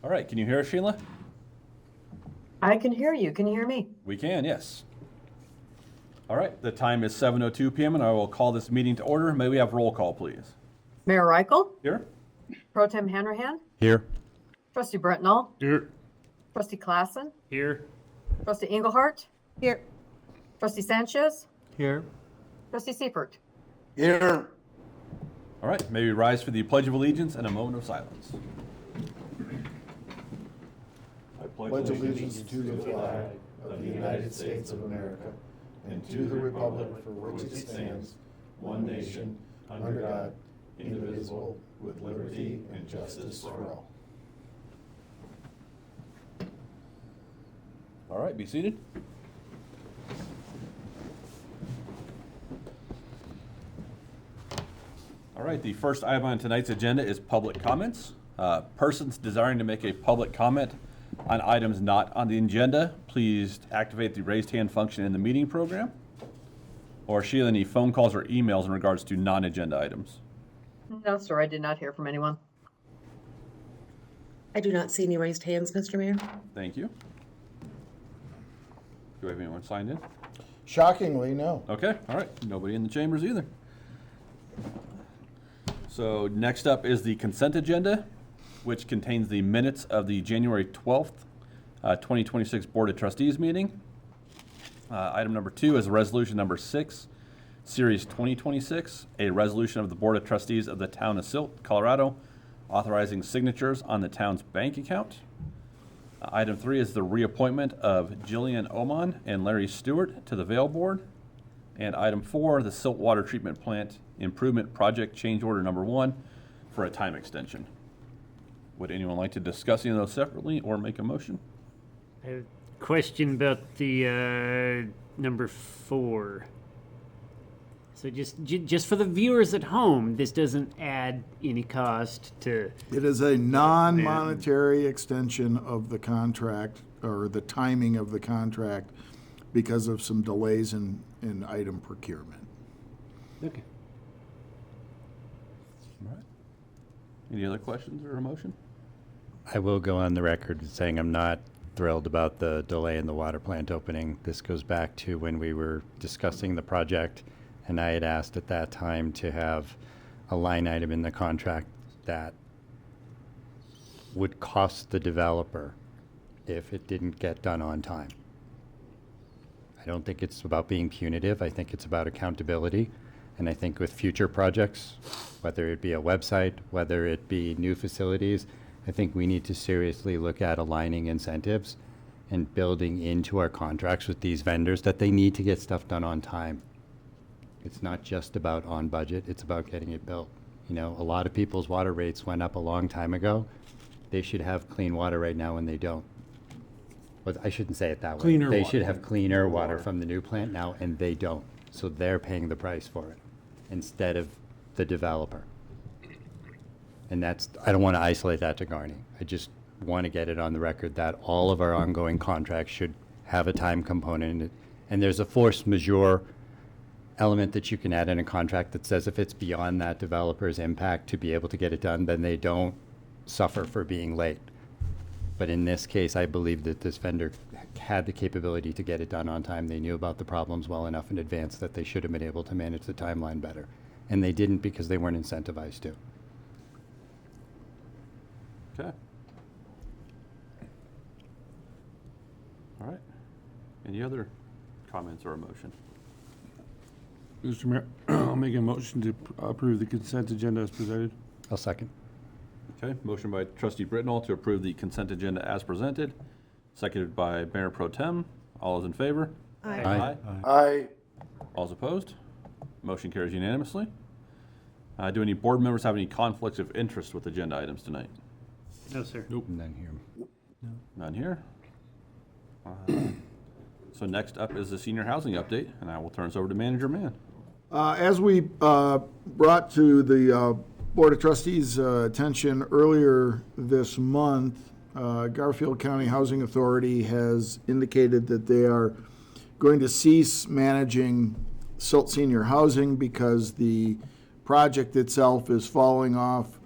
All right, can you hear us, Sheila? I can hear you. Can you hear me? We can, yes. All right, the time is 7:02 p.m. and I will call this meeting to order. May we have roll call, please? Mayor Reichel? Here. Pro Tem Hanrahan? Here. Trustee Britnall? Here. Trustee Klassen? Here. Trustee Engelhardt? Here. Trustee Sanchez? Here. Trustee Seifert? Here. All right, may we rise for the Pledge of Allegiance and a moment of silence. I Pledge allegiance to the flag of the United States of America and to the republic for which it stands, one nation, under God, indivisible, with liberty and justice for all. All right, be seated. All right, the first item on tonight's agenda is public comments. Persons desiring to make a public comment on items not on the agenda, please activate the raised hand function in the meeting program. Or Sheila, any phone calls or emails in regards to non-agenda items? No, sir, I did not hear from anyone. I do not see any raised hands, Mr. Mayor. Thank you. Do we have anyone signed in? Shockingly, no. Okay, all right. Nobody in the chambers either. So next up is the consent agenda, which contains the minutes of the January 12th, 2026 Board of Trustees meeting. Item number 2 is resolution number 6, Series 2026, a resolution of the Board of Trustees of the Town of Silt, Colorado, authorizing signatures on the town's bank account. Item 3 is the reappointment of Jillian Oman and Larry Stewart to the Vail Board. And item 4, the Silt Water Treatment Plant Improvement Project Change Order number 1 for a time extension. Would anyone like to discuss any of those separately or make a motion? I have a question about the number 4. So just for the viewers at home, this doesn't add any cost to. It is a non-monetary extension of the contract, or the timing of the contract, because of some delays in item procurement. Okay. All right. Any other questions or a motion? I will go on the record saying I'm not thrilled about the delay in the water plant opening. This goes back to when we were discussing the project, and I had asked at that time to have a line item in the contract that would cost the developer if it didn't get done on time. I don't think it's about being punitive. I think it's about accountability. And I think with future projects, whether it be a website, whether it be new facilities, I think we need to seriously look at aligning incentives and building into our contracts with these vendors that they need to get stuff done on time. It's not just about on budget, it's about getting it built. You know, a lot of people's water rates went up a long time ago. They should have clean water right now and they don't. But I shouldn't say it that way. Cleaner They water. should have cleaner water from the new plant now and they don't. So they're paying the price for it instead of the developer. And that's, I don't want to isolate that to Garney. I just want to get it on the record that all of our ongoing contracts should have a time component in it. And there's a force majeure element that you can add in a contract that says if it's beyond that developer's impact to be able to get it done, then they don't suffer for being late. But in this case, I believe that this vendor had the capability to get it done on time. They knew about the problems well enough in advance that they should have been able to manage the timeline better. And they didn't because they weren't incentivized to. Okay. All right. Any other comments or a motion? Mr. Mayor, I'll make a motion to approve the consent agenda as presented. I'll second. Okay, motion by Trustee Britnall to approve the consent agenda as presented, seconded by Mayor Pro Tem. All those in favor? Aye. Aye. All those opposed? Motion carries unanimously. Do any board members have any conflicts of interest with agenda items tonight? No, sir. Nope. None here. None here. So next up is the senior housing update, and I will turn this over to Manager Mann. As we brought to the Board of Trustees' attention earlier this month, Garfield County Housing Authority has indicated that they are going to cease managing Silt Senior Housing because the project itself is falling off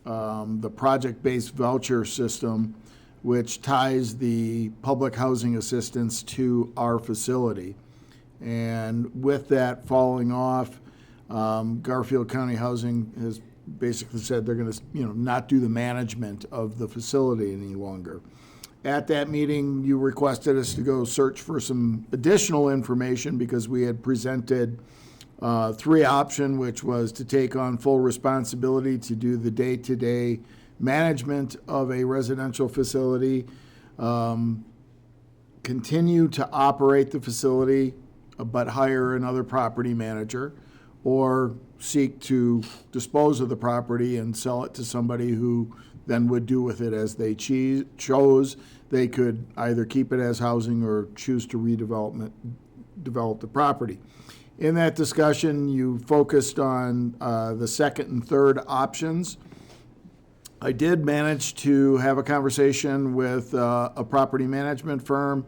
the project-based voucher system. which ties the public housing assistance to our facility. And with that falling off, Garfield County Housing has basically said they're going to, not do the management of the facility any longer. At that meeting, you requested us to go search for some additional information because we had presented 3 options, which was to take on full responsibility to do the day-to-day management of a residential facility, continue to operate the facility, but hire another property manager, or seek to dispose of the property and sell it to somebody who then would do with it as they chose. They could either keep it as housing or choose to develop the property. In that discussion, you focused on the second and third options. I did manage to have a conversation with a property management firm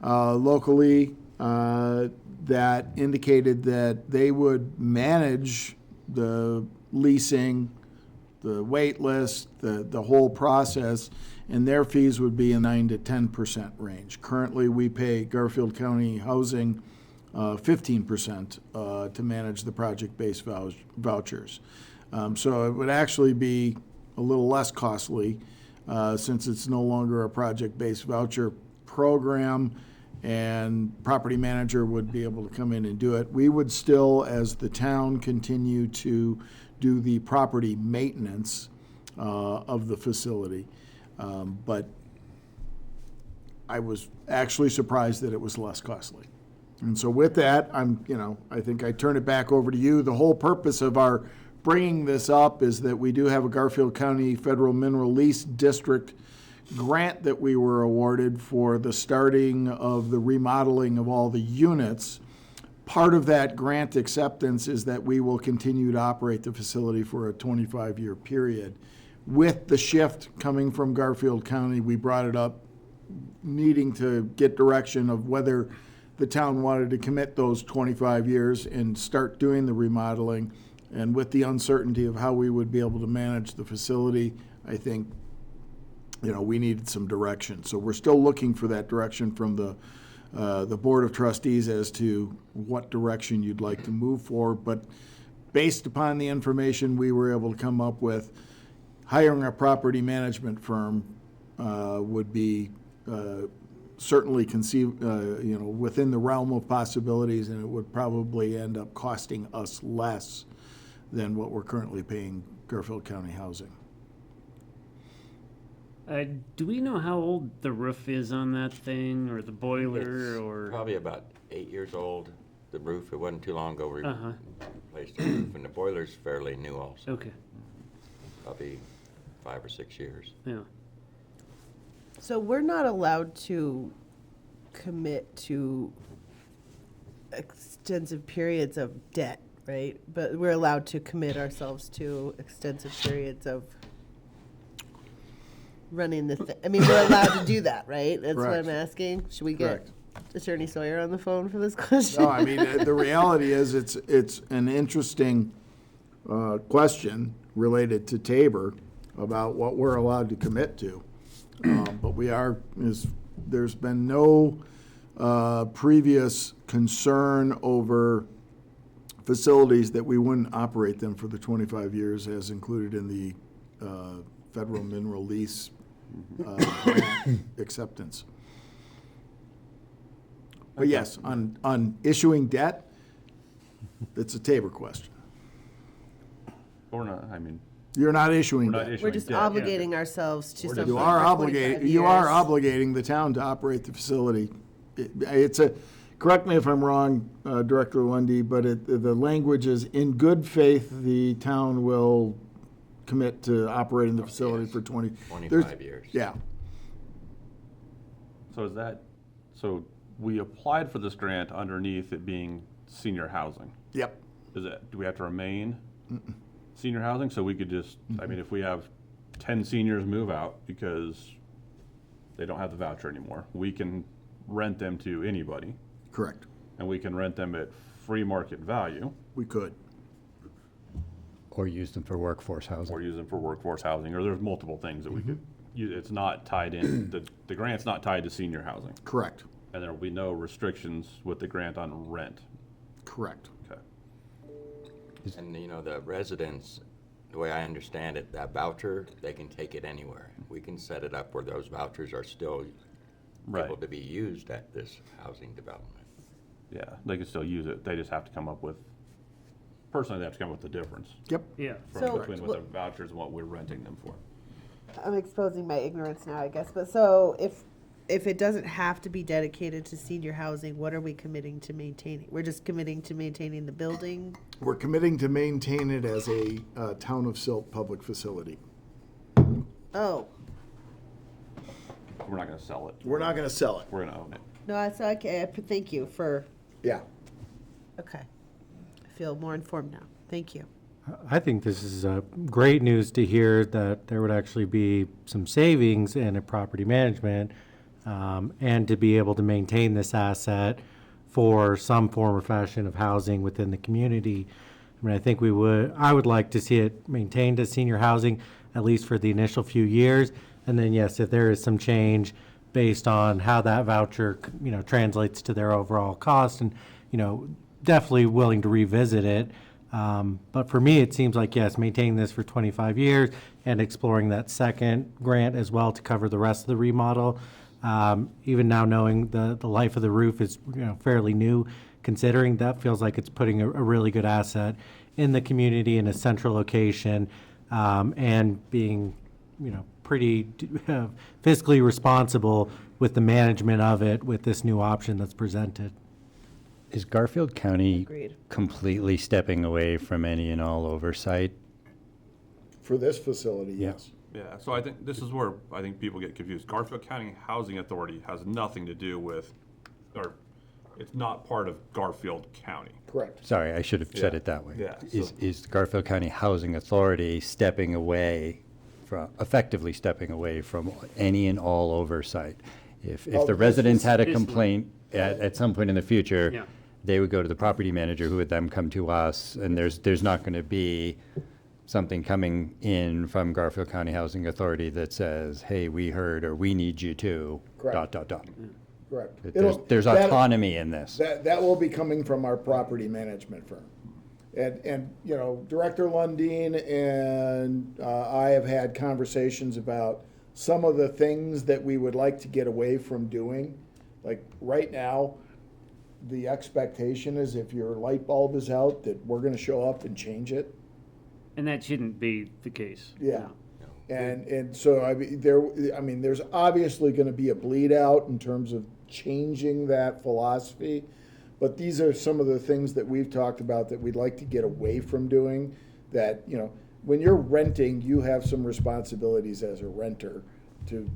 locally that indicated that they would manage the leasing, the wait list, the whole process, and their fees would be a 9 to 10% range. Currently, we pay Garfield County Housing 15% to manage the project-based vouchers. So it would actually be a little less costly since it's no longer a project-based voucher program, and property manager would be able to come in and do it. We would still, as the town, continue to do the property maintenance of the facility. But I was actually surprised that it was less costly. And so with that, I think I turn it back over to you. The whole purpose of our bringing this up is that we do have a Garfield County Federal Mineral Lease District grant that we were awarded for the starting of the remodeling of all the units. Part of that grant acceptance is that we will continue to operate the facility for a 25-year period. With the shift coming from Garfield County, we brought it up needing to get direction of whether the town wanted to commit those 25 years and start doing the remodeling. And with the uncertainty of how we would be able to manage the facility, I think, we needed some direction. So we're still looking for that direction from the Board of Trustees as to what direction you'd like to move forward. But based upon the information we were able to come up with, hiring a property management firm would be certainly within the realm of possibilities, and it would probably end up costing us less than what we're currently paying Garfield County Housing. Do we know how old the roof is on that thing, or the boiler, It's or? probably about 8 years old. The roof, it wasn't too long ago we Uh-huh. replaced the roof, and the boiler's fairly new also, Okay, probably 5 or 6 years. yeah. So we're not allowed to commit to extensive periods of debt, right? But we're allowed to commit ourselves to extensive periods of running the thing. I mean, we're allowed to do that, right? That's what I'm Correct. asking. Should we get Correct. Attorney Sawyer on the phone for this question? No, I mean, the reality is it's an interesting question related to Tabor about what we're allowed to commit to. But there's been no previous concern over facilities that we wouldn't operate them for the 25 years as included in the federal mineral lease grant acceptance. But yes, on issuing debt, it's a Tabor question. Or not, I mean, You're not issuing we're not debt. issuing We're just debt. obligating ourselves to something You are for 25 you are years. obligating the town to operate the facility. Correct me if I'm wrong, Director Lundy, but the language is, in good faith, the town will commit to operating the facility Yes. for 25 years. Yeah. So we applied for this grant underneath it being senior housing. Yep. Do we have to remain senior housing? So we could just, I mean, if we have 10 seniors move out because they don't have the voucher anymore, we can rent them to anybody, Correct. and we can rent them at free market value We could. Or use them for workforce housing. or use them for workforce housing, or there's multiple things that we could it's not tied in, the grant's not tied to senior housing. Correct, And there will be no restrictions with the grant on rent. correct. Okay. And, you know, the residents, the way I understand it, that voucher, they can take it anywhere. We can set it up where those vouchers are still Right. able to be used at this housing development. Yeah, they can still use it. They just have to come up with, personally, they have to come up with the difference Yep. Yeah. from So, between what the vouchers and what we're renting them for. I'm exposing my ignorance now, I guess, but so if it doesn't have to be dedicated to senior housing, what are we committing to maintaining? We're just committing to maintaining the building? We're committing to maintain it as a Town of Silt public facility. Oh, We're not gonna sell it. We're not gonna sell it. We're gonna own it. no, that's okay, thank you for, Yeah. okay. I feel more informed now, thank you. I think this is great news to hear that there would actually be some savings in a property management, and to be able to maintain this asset for some form or fashion of housing within the community. I mean, I would like to see it maintained as senior housing, at least for the initial few years. And then, yes, if there is some change based on how that voucher, translates to their overall cost, and, definitely willing to revisit it. But for me, it seems like, yes, maintaining this for 25 years and exploring that second grant as well to cover the rest of the remodel. Even now knowing the life of the roof is, fairly new, considering that feels like it's putting a really good asset in the community in a central location, and being, pretty fiscally responsible with the management of it with this new option that's presented. Is Garfield County Agreed. completely stepping away from any and all oversight? For this facility, Yeah. yes. Yeah, so I think this is where I think people get confused. Garfield County Housing Authority has nothing to do with, or it's not part of Garfield County. Correct. Sorry, I should have said Yeah. it that way. Yeah, Is Garfield County Housing Authority effectively stepping away from any and all oversight? If Oh, the this residents is- had a this one. complaint at some point in the future, Yeah. they would go to the property manager, who would then come to us, and there's not going to be something coming in from Garfield County Housing Authority that says, hey, we heard, or we need you to, ... Correct. Correct. Correct. There's That- autonomy in this. That will be coming from our property management firm. And Director Lundin and I have had conversations about some of the things that we would like to get away from doing. Like, right now, the expectation is if your light bulb is out, that we're gonna show up and change it. And that shouldn't be the case. Yeah. And so, there's obviously gonna be a bleed out in terms of changing that philosophy. But these are some of the things that we've talked about that we'd like to get away from doing. That, when you're renting, you have some responsibilities as a renter to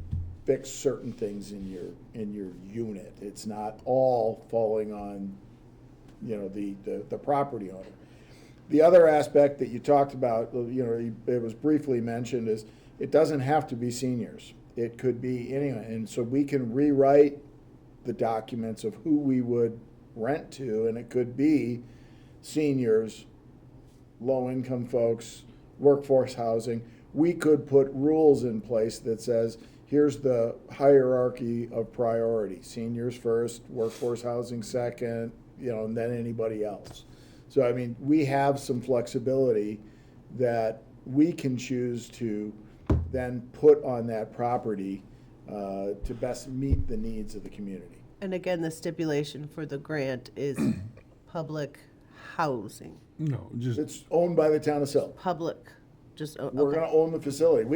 fix certain things in your unit. It's not all falling on, the property owner. The other aspect that you talked about, it was briefly mentioned, is it doesn't have to be seniors. It could be anyone. And so we can rewrite the documents of who we would rent to, and it could be seniors, low-income folks, workforce housing. We could put rules in place that says, here's the hierarchy of priority. Seniors first, workforce housing second, and then anybody else. So, we have some flexibility that we can choose to then put on that property to best meet the needs of the community. And again, the stipulation for the grant is public housing, No, just, It's owned by the town of Silt. public, just, We're okay. gonna own the facility.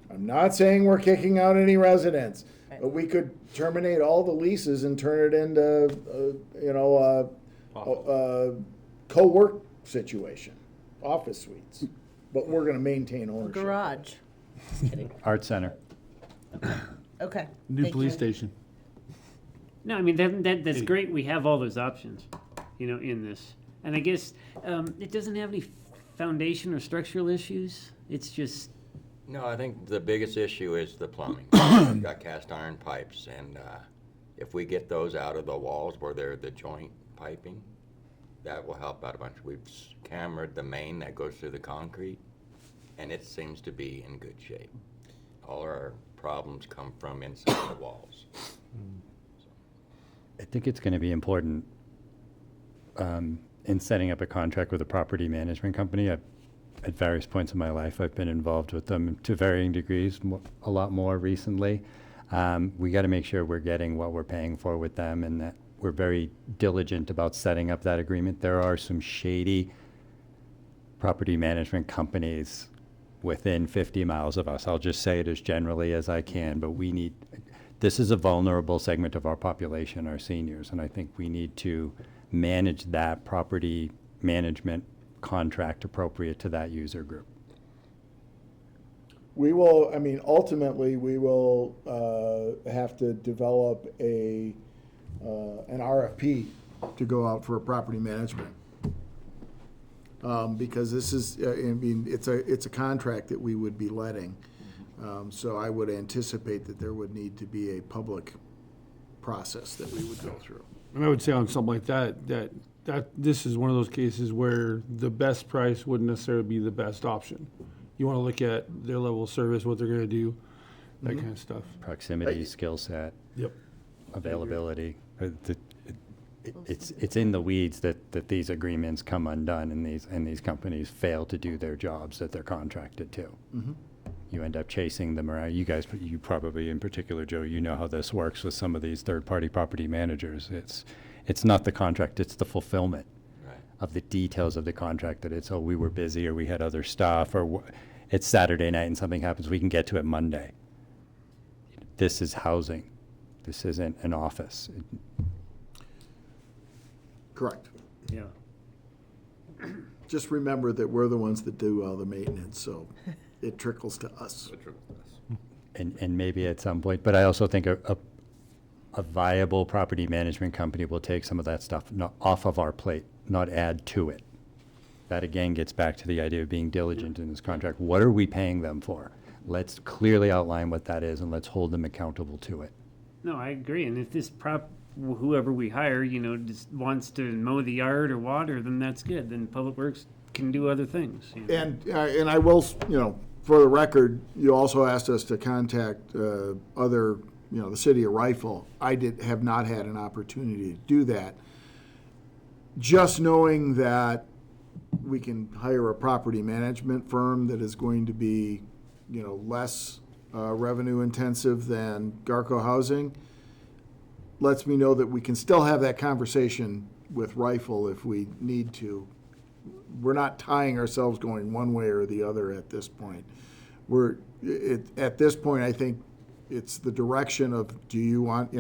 I'm not saying we're kicking out any residents, but we could terminate all the leases and turn it into, a co-work situation, office suites. But we're gonna maintain ownership. Garage. Just kidding. Art Center. Okay. new thank police you. station. No, that's great. We have all those options, in this. And I guess it doesn't have any foundation or structural issues. It's just, No, I think the biggest issue is the plumbing. We've got cast iron pipes, and if we get those out of the walls where they're the joint piping, that will help out a bunch. We've cambered the main that goes through the concrete, and it seems to be in good shape. All our problems come from inside the walls. I think it's going to be important in setting up a contract with a property management company. At various points in my life, I've been involved with them to varying degrees, a lot more recently. We got to make sure we're getting what we're paying for with them, and that we're very diligent about setting up that agreement. There are some shady property management companies within 50 miles of us. I'll just say it as generally as I can, but this is a vulnerable segment of our population, our seniors, and I think we need to manage that property management contract appropriate to that user group. We will, I mean, ultimately, we will have to develop an RFP to go out for a property management. Because this is, I mean, it's a contract that we would be letting. So I would anticipate that there would need to be a public process that we would go through. And I would say on something like that this is one of those cases where the best price wouldn't necessarily be the best option. You want to look at their level of service, what they're going to do, that kind of stuff. Proximity, skill set, Yep. availability. It's in the weeds that these agreements come undone, and these companies fail to do their jobs that they're contracted to. You end up chasing them around. You probably in particular, Joe, you know how this works with some of these third-party property managers. It's not the contract, it's the fulfillment of the details of the contract, that it's, oh, we were busy, or we had other stuff, or it's Saturday night and something happens, we can get to it Monday. This is housing. This isn't an office. Correct. Yeah. Just remember that we're the ones that do all the maintenance, so it trickles to us. And maybe at some point, but I also think a viable property management company will take some of that stuff off of our plate, not add to it. That again gets back to the idea of being diligent in this contract. What are we paying them for? Let's clearly outline what that is, and let's hold them accountable to it. No, I agree. And if this whoever we hire, just wants to mow the yard or water, then that's good. Then Public Works can do other things. And I will, for the record, you also asked us to contact other, the city of Rifle. I have not had an opportunity to do that. Just knowing that we can hire a property management firm that is going to be, less revenue intensive than Garco Housing lets me know that we can still have that conversation with Rifle if we need to. We're not tying ourselves going one way or the other at this point. At this point, I think it's the direction of, do you want,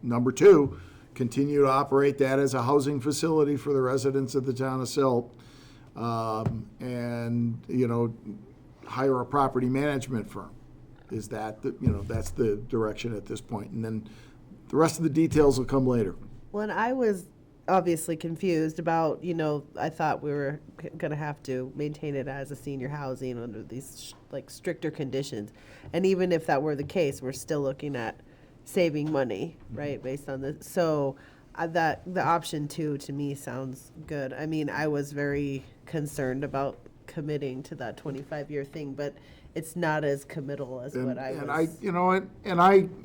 number two, continue to operate that as a housing facility for the residents of the town of Silt, and, hire a property management firm. Is that, that's the direction at this point. And then the rest of the details will come later. When I was obviously confused about, I thought we were going to have to maintain it as a senior housing under these stricter conditions. And even if that were the case, we're still looking at saving money, right, based on this. So that the option 2 to me sounds good. I mean, I was very concerned about committing to that 25-year thing, but it's not as committal as what I was.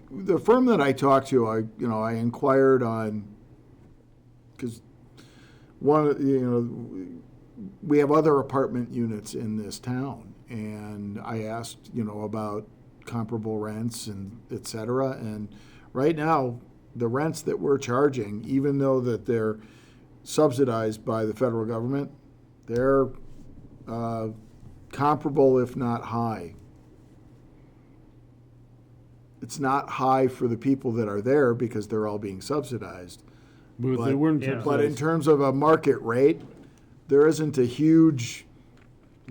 The firm that I talked to, I inquired on, because we have other apartment units in this town, and I asked, about comparable rents and et cetera, and right now, the rents that we're charging, even though that they're subsidized by the federal government, they're comparable, if not high. It's not high for the people that are there because they're all being subsidized. But if they weren't But in terms of a market rate, there isn't a huge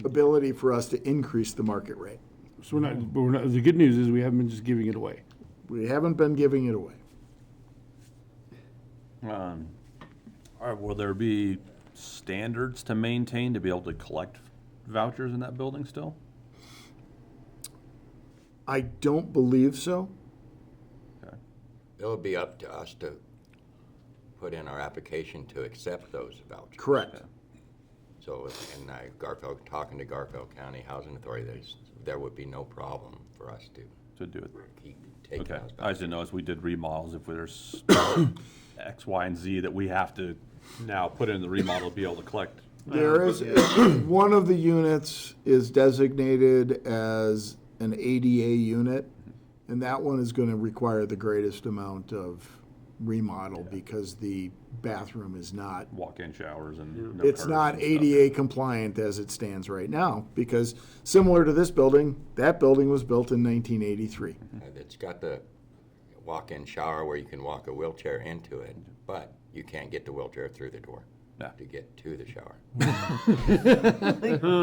ability for us to increase the market rate. So we're not, the good news is we haven't been just giving it away. We haven't been giving it away. Will there be standards to maintain to be able to collect vouchers in that building still? I don't believe so. Okay. It'll be up to us to put in our application to accept those vouchers. Correct. So, and Garfield, talking to Garfield County Housing Authority, there would be no problem for us to do it. keep taking Okay, those I back. just didn't know as we did remodels, if there's X, Y, and Z that we have to now put in the remodel to be able to collect. There is, one of the units is designated as an ADA unit, and that one is gonna require the greatest amount of remodel because the bathroom is not, Walk-in showers and no it's curves not and stuff. ADA compliant as it stands right now, because similar to this building, that building was built in 1983. It's got the walk-in shower where you can walk a wheelchair into it, but you can't get the wheelchair through the door Yeah. to get to the shower.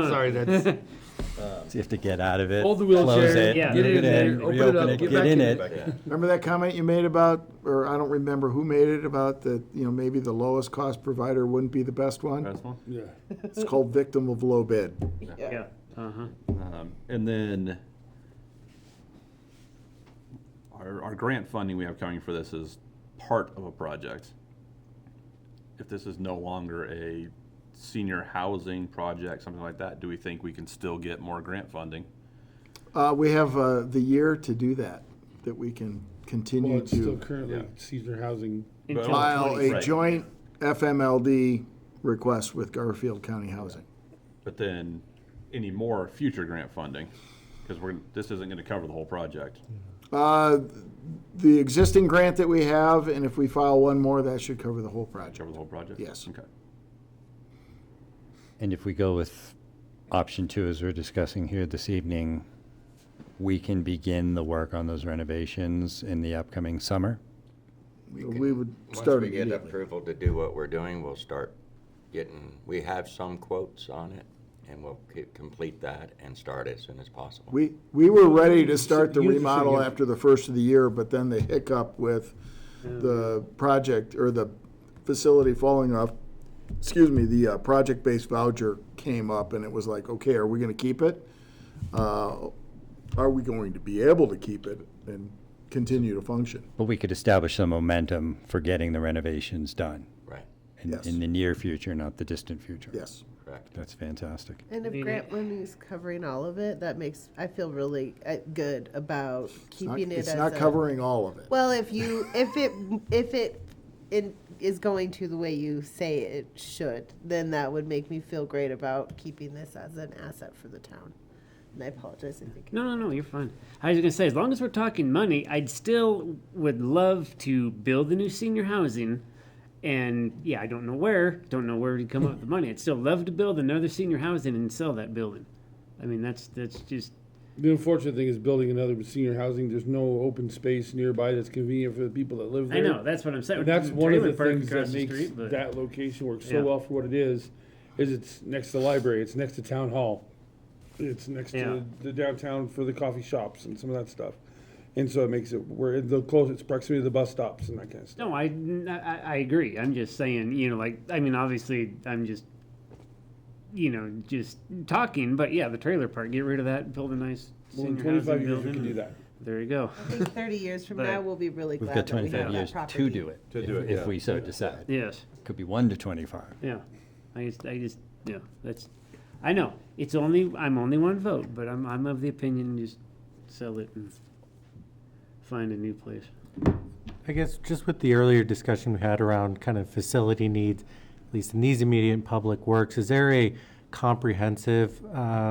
Sorry, that's, So you have to get out of it, Hold the close wheelchair, it, Yeah. get move in there, open it reopen up, it, get get back in in. it. Remember that comment you made about, or I don't remember who made it, about that, maybe the lowest cost provider wouldn't be the best one? That's one. yeah. It's called victim of low bid. Yeah, uh-huh. And then our grant funding we have coming for this is part of a project. If this is no longer a senior housing project, something like that, do we think we can still get more grant funding? We have the year to do that we can Well, continue it's still to currently Yeah. senior housing. Until file 20 a Right. joint FMLD request with Garfield County Housing. But then any more future grant funding, because this isn't gonna cover the whole project. The existing grant that we have, and if we file one more, that should cover the whole project. Cover the whole project? Yes. Okay. And if we go with option 2, as we're discussing here this evening, we can begin the work on those renovations in the upcoming summer? We would Once start we get immediately. approval to do what we're doing, we'll start we have some quotes on it, and we'll complete that and start as soon as possible. We were ready to start the Units are remodel getting- after the first of the year, but then the hiccup with the project, or the facility falling off, the project-based voucher came up, and it was like, okay, are we gonna keep it? Are we going to be able to keep it and continue to function? But we could establish some momentum for getting the renovations done Right, Yes. in the near future, not the distant future. Yes. correct. That's fantastic. And if mean, grant money is covering all of it, that makes, I feel really good about keeping it as It's not a- covering all of it. Well, if it is going to the way you say it should, then that would make me feel great about keeping this as an asset for the town. And I apologize, I think. No, you're fine. I was gonna say, as long as we're talking money, I'd still would love to build the new senior housing. And yeah, I don't know where to come up with the money. I'd still love to build another senior housing and sell that building. I mean, that's just, The unfortunate thing is building another senior housing, there's no open space nearby that's convenient for the people that live I there. know, that's what I'm saying. And that's one of the Trailer park things that across the makes street, but- that location work so Yeah. well for what it is it's next to the library, it's next to town hall. It's next Yeah. to the downtown for the coffee shops and some of that stuff. And so it makes it, where the close, it's proximity to the bus stops and that kind of stuff. No, I agree. I'm just saying, I mean, obviously, I'm just, just talking, but yeah, the trailer park, get rid of that, build a nice Well, in senior 25 housing years, we building. can do that. There you go. I think 30 years from But- now, we'll be really We've glad got that we 25 have years that property. to do it. If we so decide. Yes, Could be 1 to 25. yeah. I just, yeah, I know, I'm only one vote, but I'm of the opinion, just sell it and find a new place. I guess just with the earlier discussion we had around kind of facility needs, at least in these immediate public works, is there a comprehensive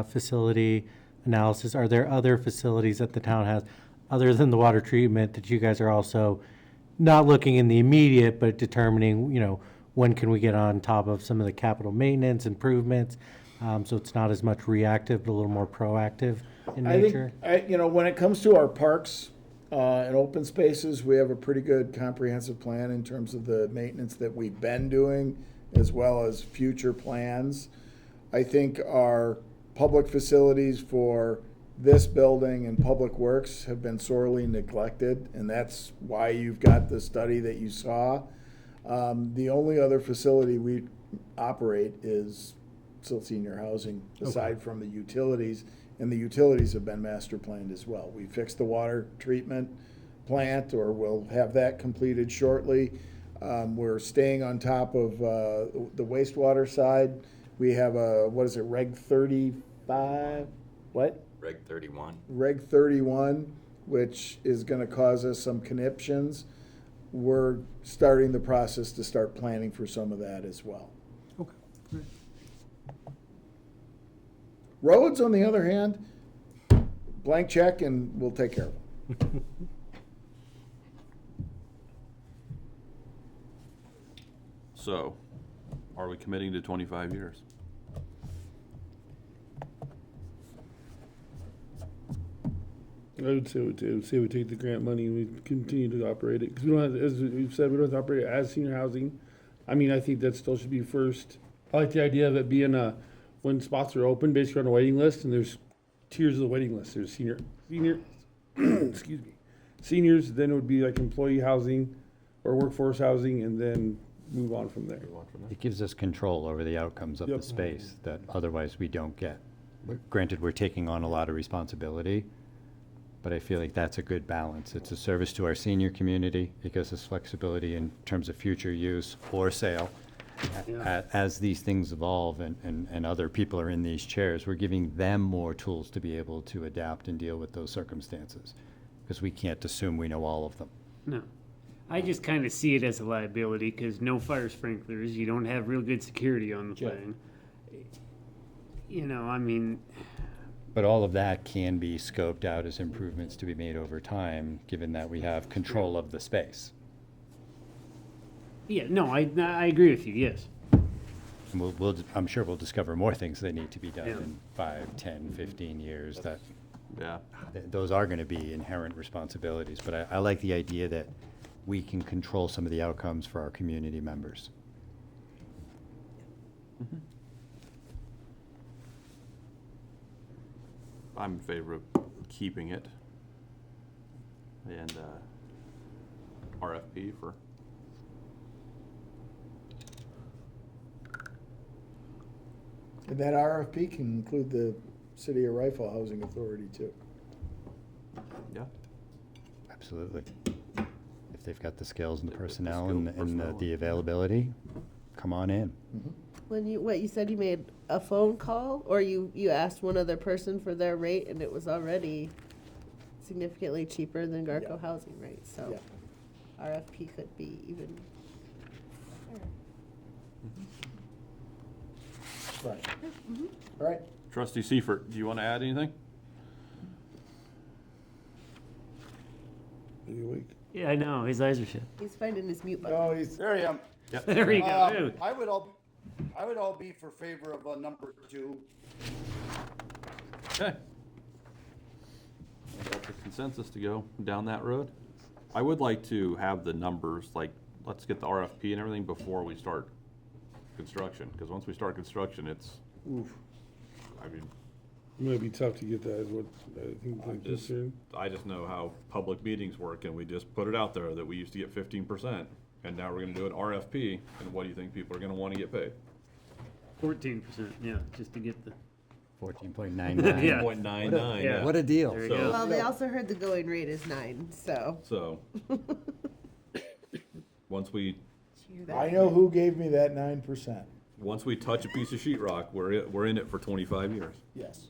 facility analysis? Are there other facilities that the town has, other than the water treatment, that you guys are also not looking in the immediate, but determining, when can we get on top of some of the capital maintenance improvements? So it's not as much reactive, but a little more proactive in I nature? think, when it comes to our parks and open spaces, we have a pretty good comprehensive plan in terms of the maintenance that we've been doing, as well as future plans. I think our public facilities for this building and public works have been sorely neglected, and that's why you've got the study that you saw. The only other facility we operate is Silt Senior Housing, aside from the utilities, and the utilities have been master planned as well. We fixed the water treatment plant, or we'll have that completed shortly. We're staying on top of the wastewater side. We have a, what is it, Reg 35? What? Reg 31. Reg 31, which is going to cause us some conniptions. We're starting the process to start planning for some of that as well. Okay. Roads, on the other hand, blank check and we'll take care of them. So, are we committing to 25 years? I would say we take the grant money and we continue to operate it, because we don't have, as we've said, we don't have to operate it as senior housing. I mean, I think that still should be first. I like the idea of it being when spots are open, basically on a waiting list, and there's tiers of the waiting list. There's senior, excuse me, seniors, then it would be like employee housing or workforce housing, and then move on from there. It gives us control over the outcomes of the Yep. space that otherwise we don't get. Granted, we're taking on a lot of responsibility, but I feel like that's a good balance. It's a service to our senior community. It gives us flexibility in terms of future use or sale. As these things evolve and other people are in these chairs, we're giving them more tools to be able to adapt and deal with those circumstances, because we can't assume we know all of them. No. I just kind of see it as a liability because no fire sprinklers, you don't have real good security on the thing. You know, I mean, But all of that can be scoped out as improvements to be made over time, given that we have control of the space. yeah, no, I agree with you, yes. And I'm sure we'll discover more things that need to be done Yeah. in 5, 10, 15 years, that Yeah. those are gonna be inherent responsibilities. But I like the idea that we can control some of the outcomes for our community members. I'm in favor of keeping it. And RFP for. And that RFP can include the City of Rifle Housing Authority too. Yeah. Absolutely. If they've got the skills and the personnel skills, and personnel. the availability, come on in. When you said you made a phone call, or you asked one other person for their rate, and it was already significantly cheaper than Garco Yeah. housing rate, so Yeah. RFP could be even. Right. All right. Trustee Seifert, do you want to add anything? Are you awake? Yeah, I know, his eyes are shut. He's finding his mute button. No, he's, There I am. There you go. I would all be for favor of number 2. Okay. Got the consensus to go down that road. I would like to have the numbers, like, let's get the RFP and everything before we start construction, because once we start construction, it's, I mean, It might be tough to get that, is what I think the just- concern. I just know how public meetings work, and we just put it out there that we used to get 15%, and now we're gonna do an RFP, and what do you think people are gonna wanna get paid? 14%, yeah, just to get the. 14.99. Yeah. 0.99, Yeah. What a deal. There you So- go. Well, they also heard the going rate is 9, so. So, once we, Did you hear that? I know who gave me that 9%. once we touch a piece of sheetrock, we're in it for 25 years. Yes.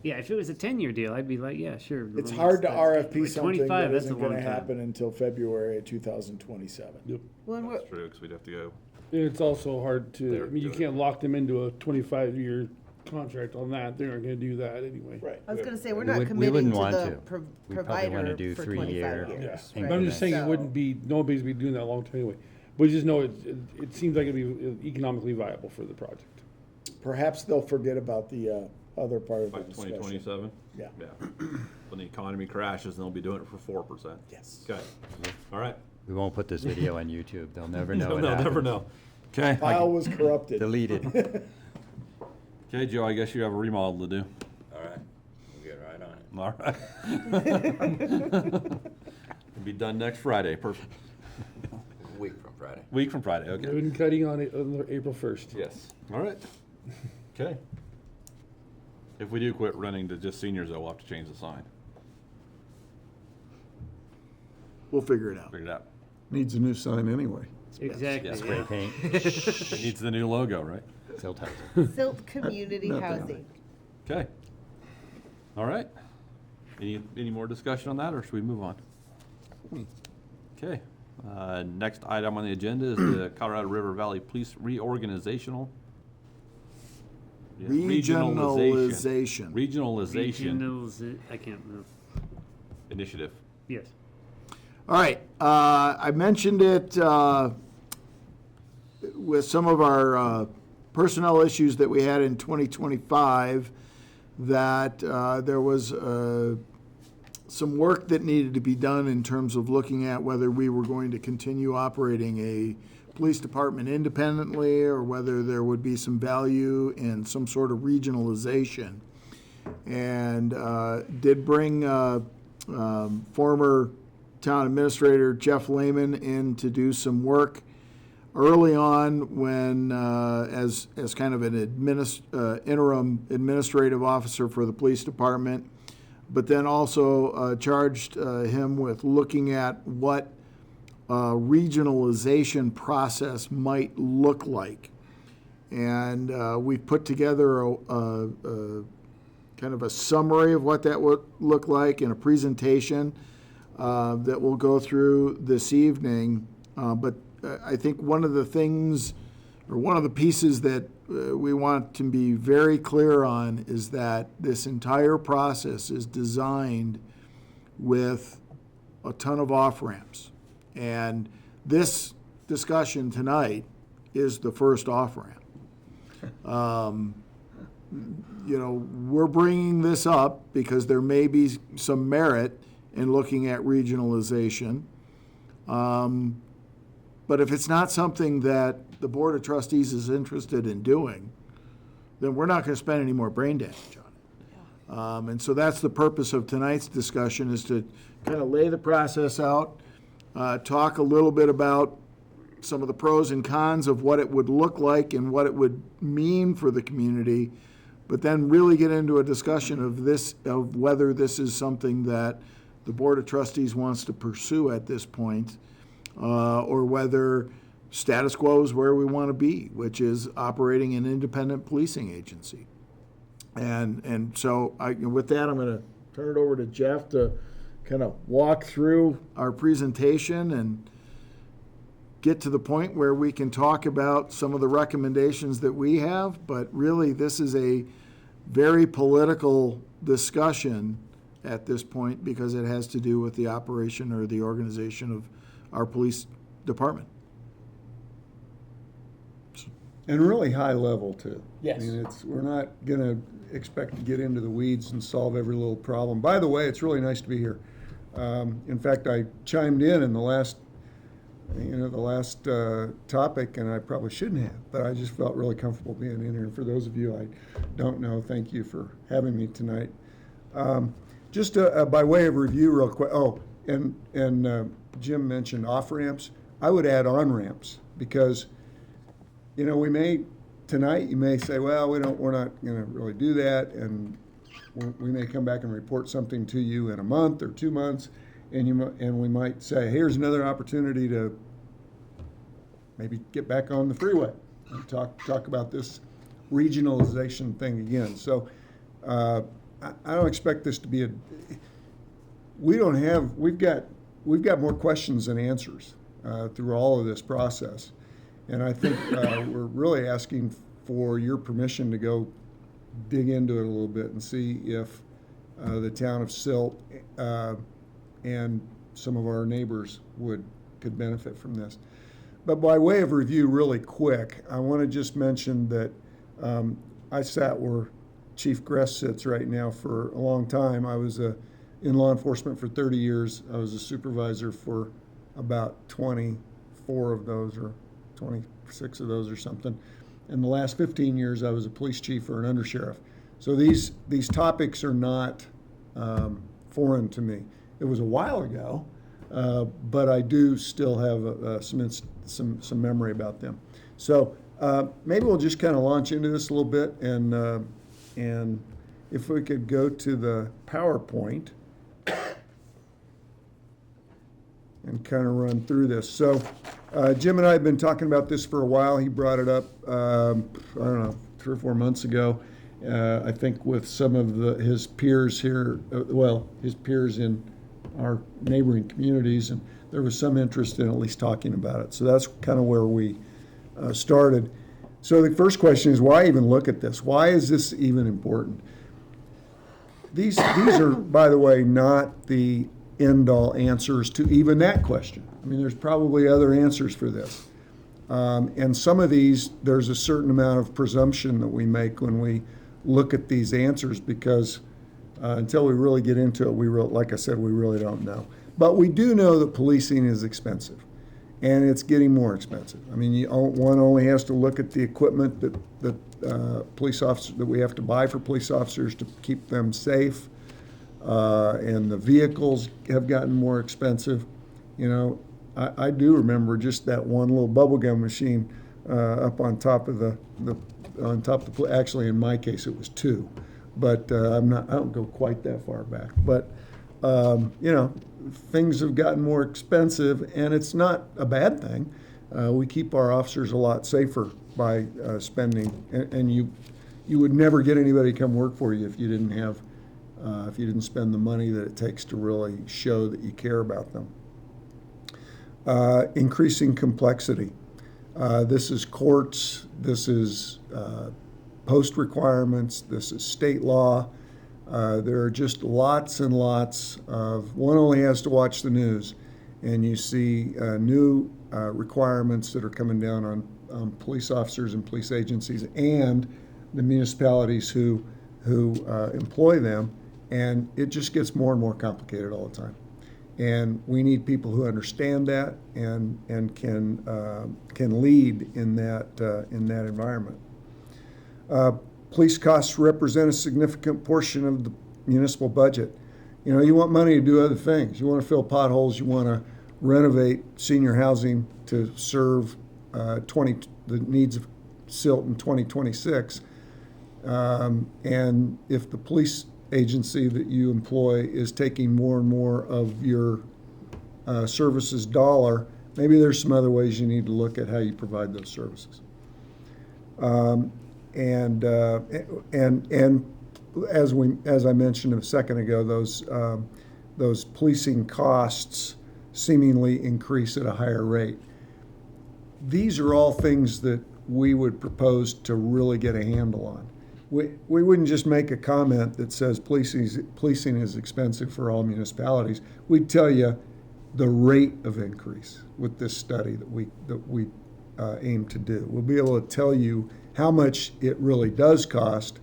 Yeah, if it was a 10-year deal, I'd be like, yeah, sure. It's hard to That's- RFP like something 25, that that's a isn't long gonna time. happen until February of 2027. Yep. When we're, That's true, because we'd have to go. And it's also hard to, I They're mean, you good. can't lock them into a 25-year contract on that. They aren't gonna do that anyway. Right. I was gonna say, we're We not would- we committing wouldn't to want the to. We'd probably provider wanna do for 3-year 25 years. Yeah. right? But I'm just saying it So- wouldn't be, nobody's be doing that long term anyway. But just know it seems like it'd be economically viable for the project. Perhaps they'll forget about the other part of the By discussion. 2027? Yeah. Yeah. When the economy crashes, they'll be doing it for 4%. Yes. Okay, all right. We won't put this video on YouTube. They'll never know No, what they'll never happens. know. Okay. File was corrupted. Deleted. Okay, Joe, I guess you have a remodel to do. All right, we'll get right on it. All right. It'll be done next Friday, perfect. A week from Friday. Week from Friday, okay. Ribbon cutting on it on April 1st. Yes, all right. Okay. If we do quit running to just seniors, though, we'll have to change the sign. We'll figure it out. Figure it out. Needs a new sign anyway. Exactly. Yeah. Spray paint, It needs the new logo, right? Silt housing. Silt Community Housing. Okay. All right. Any more discussion on that, or should we move on? Okay. Next item on the agenda is the Colorado River Valley Police Regionalization. Regionalization. Regionalization I can't move. initiative. Yes. All right, I mentioned it with some of our personnel issues that we had in 2025, that there was some work that needed to be done in terms of looking at whether we were going to continue operating a police department independently or whether there would be some value in some sort of regionalization. And did bring former town administrator Jeff Lehman in to do some work early on when, as kind of an interim administrative officer for the police department, but then also charged him with looking at what regionalization process might look like. And we've put together a kind of a summary of what that would look like in a presentation that we'll go through this evening. But I think one of the things, or one of the pieces that we want to be very clear on is that this entire process is designed with a ton of off-ramps. And this discussion tonight is the first off-ramp. We're bringing this up because there may be some merit in looking at regionalization. But if it's not something that the Board of Trustees is interested in doing, then we're not going to spend any more brain damage on it. And so that's the purpose of tonight's discussion, is to kind of lay the process out, talk a little bit about some of the pros and cons of what it would look like and what it would mean for the community, but then really get into a discussion of whether this is something that the Board of Trustees wants to pursue at this point, or whether status quo is where we want to be, which is operating an independent policing agency. And so with that, I'm going to turn it over to Jeff to kind of walk through our presentation and get to the point where we can talk about some of the recommendations that we have. But really, this is a very political discussion at this point because it has to do with the operation or the organization of our police department. And really high level, too. Yes. I mean, we're not going to expect to get into the weeds and solve every little problem. By the way, it's really nice to be here. In fact, I chimed in the last topic, and I probably shouldn't have, but I just felt really comfortable being in here. And for those of you I don't know, thank you for having me tonight. Just by way of review real quick, and Jim mentioned off-ramps. I would add on-ramps because, you may say, well, we're not going to really do that, and we may come back and report something to you in a month or 2 months, and we might say, here's another opportunity to maybe get back on the freeway and talk about this regionalization thing again. So I don't expect this to be we've got more questions than answers through all of this process. And I think we're really asking for your permission to go dig into it a little bit and see if the town of Silt and some of our neighbors could benefit from this. But by way of review, really quick, I want to just mention that I sat where Chief Gress sits right now for a long time. I was in law enforcement for 30 years. I was a supervisor for about 24 of those, or 26 of those or something. In the last 15 years, I was a police chief or an undersheriff. So these topics are not foreign to me. It was a while ago, but I do still have some memory about them. So maybe we'll just kind of launch into this a little bit, and if we could go to the PowerPoint and kind of run through this. So Jim and I have been talking about this for a while. He brought it up, I don't know, 3 or 4 months ago. I think with some of his peers here, his peers in our neighboring communities, and there was some interest in at least talking about it. So that's kind of where we started. So the first question is, why even look at this? Why is this even important? These are, by the way, not the end-all answers to even that question. I mean, there's probably other answers for this. And some of these, there's a certain amount of presumption that we make when we look at these answers, because until we really get into it, like I said, we really don't know. But we do know that policing is expensive, and it's getting more expensive. I mean, one only has to look at the equipment that police officers, that we have to buy for police officers to keep them safe, and the vehicles have gotten more expensive. You know, I do remember just that one little bubble gum machine up on top of actually in my case it was 2, but I don't go quite that far back. But you know, things have gotten more expensive, and it's not a bad thing. We keep our officers a lot safer by spending, and you would never get anybody to come work for you if you didn't spend the money that it takes to really show that you care about them. Increasing complexity. This is courts, this is post requirements, this is state law. There are just lots and lots of, one only has to watch the news, and you see new requirements that are coming down on police officers and police agencies and the municipalities who employ them, and it just gets more and more complicated all the time. And we need people who understand that and can lead in that environment. Police costs represent a significant portion of the municipal budget. You know, you want money to do other things. You want to fill potholes. You want to renovate senior housing to serve the needs of Silt in 2026. And if the police agency that you employ is taking more and more of your services dollar, maybe there's some other ways you need to look at how you provide those services. And as I mentioned a second ago, those policing costs seemingly increase at a higher rate. These are all things that we would propose to really get a handle on. We wouldn't just make a comment that says policing is expensive for all municipalities. We'd tell you the rate of increase with this study that we aim to do. We'll be able to tell you how much it really does cost,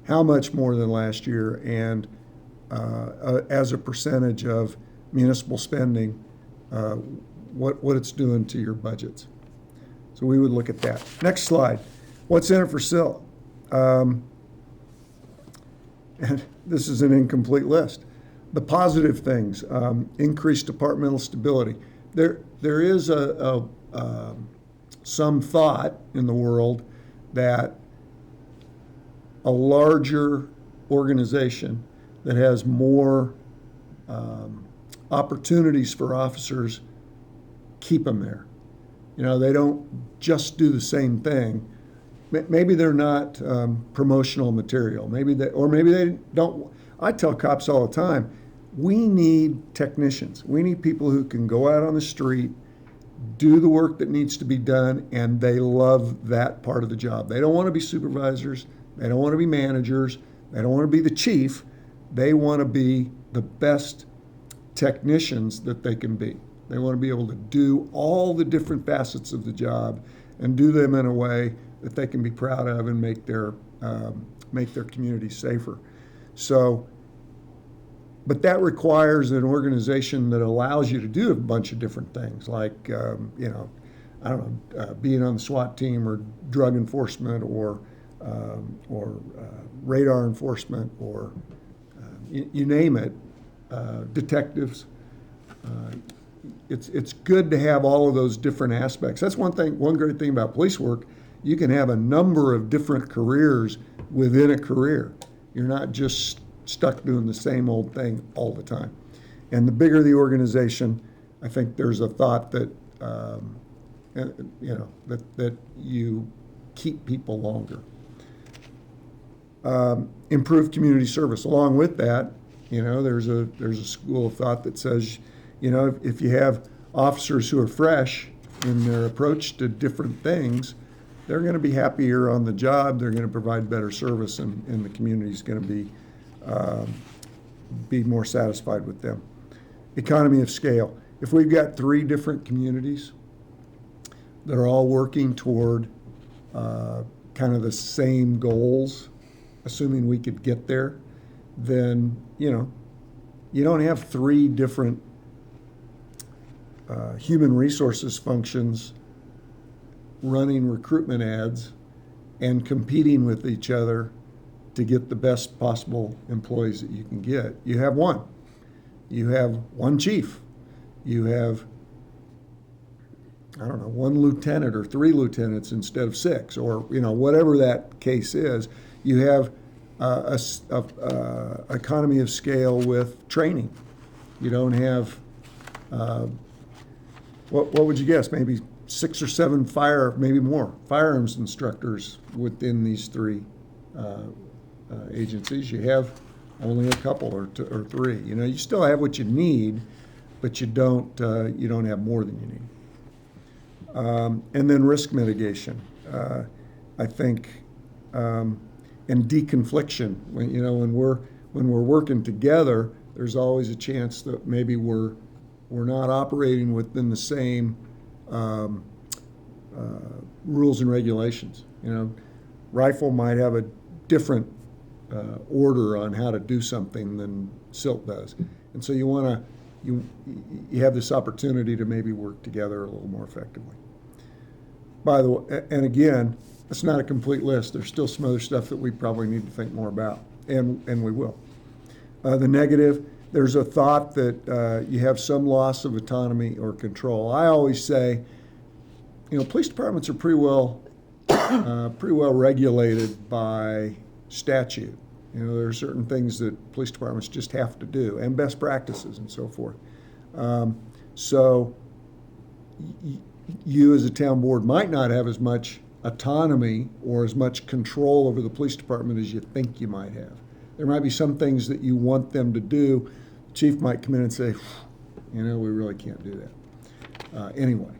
how much more than last year, and as a percentage of municipal spending, what it's doing to your budgets. So we would look at that. Next slide. What's in it for Silt? And this is an incomplete list. The positive things, increased departmental stability. There is some thought in the world that a larger organization that has more opportunities for officers keep them there. You know, they don't just do the same thing. Maybe they're not promotional material. Maybe they don't. I tell cops all the time, we need technicians. We need people who can go out on the street, do the work that needs to be done, and they love that part of the job. They don't want to be supervisors. They don't want to be managers. They don't want to be the chief. They want to be the best technicians that they can be. They want to be able to do all the different facets of the job and do them in a way that they can be proud of and make their community safer. So, but that requires an organization that allows you to do a bunch of different things, like being on the SWAT team or drug enforcement or radar enforcement or you name it, detectives. It's good to have all of those different aspects. That's one great thing about police work. You can have a number of different careers within a career. You're not just stuck doing the same old thing all the time. And the bigger the organization, I think there's a thought that that you keep people longer. Improve community service. Along with that, there's a school of thought that says, if you have officers who are fresh in their approach to different things, they're going to be happier on the job. They're going to provide better service, and the community's going to be more satisfied with them. Economy of scale. If we've got 3 different communities that are all working toward kind of the same goals, assuming we could get there, then, you don't have 3 different human resources functions running recruitment ads and competing with each other to get the best possible employees that you can get. You have one. You have one chief. You have, I don't know, 1 lieutenant or 3 lieutenants instead of 6, or whatever that case is. You have a economy of scale with training. You don't have what would you guess? Maybe 6 or 7 maybe more firearms instructors within these 3 agencies. You have only a couple or 2 or 3. You still have what you need, but you don't have more than you need. And then risk mitigation, I think, and deconfliction. When we're working together, there's always a chance that maybe we're not operating within the same rules and regulations. Rifle might have a different order on how to do something than Silt does, and so you have this opportunity to maybe work together a little more effectively. By the way, and again, it's not a complete list. There's still some other stuff that we probably need to think more about, and we will. The negative, there's a thought that you have some loss of autonomy or control. I always say, police departments are pretty well regulated by statute. There are certain things that police departments just have to do, and best practices and so forth. So you as a town board might not have as much autonomy or as much control over the police department as you think you might have. There might be some things that you want them to do. The chief might come in and say, we really can't do that. Anyway,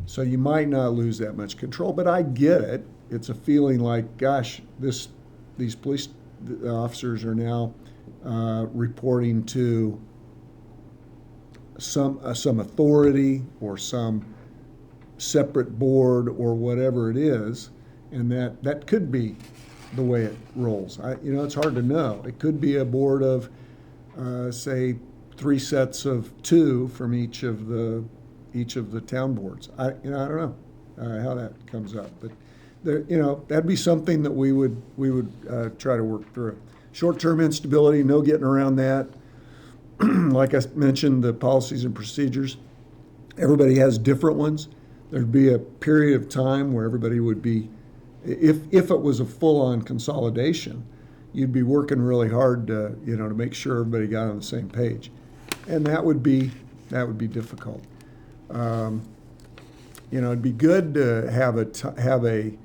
so you might not lose that much control, but I get it. It's a feeling like, gosh, these police officers are now reporting to some authority or some separate board or whatever it is, and that could be the way it rolls. It's hard to know. It could be a board of, say, 3 sets of 2 from each of the town boards. I don't know how that comes up, but that'd be something that we would try to work through. Short-term instability, no getting around that. Like I mentioned, the policies and procedures. Everybody has different ones. There'd be a period of time where everybody would be, if it was a full-on consolidation, you'd be working really hard to make sure everybody got on the same page, and that would be difficult. It'd be good to have a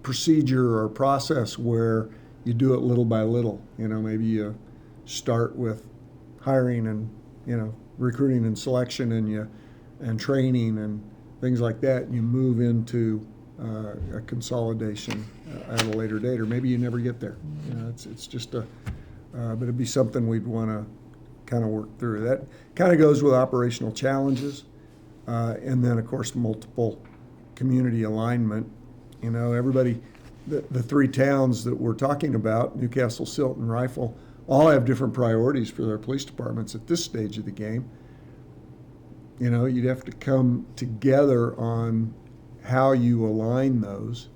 procedure or process where you do it little by little. Maybe you start with hiring and recruiting and selection and training and things like that, and you move into a consolidation at a later date, or maybe you never get there. It's just but it'd be something we'd want to kind of work through. That kind of goes with operational challenges, and then of course multiple community alignment. Everybody, the 3 towns that we're talking about, Newcastle, Silt, and Rifle, all have different priorities for their police departments at this stage of the game. You'd have to come together on how you align those.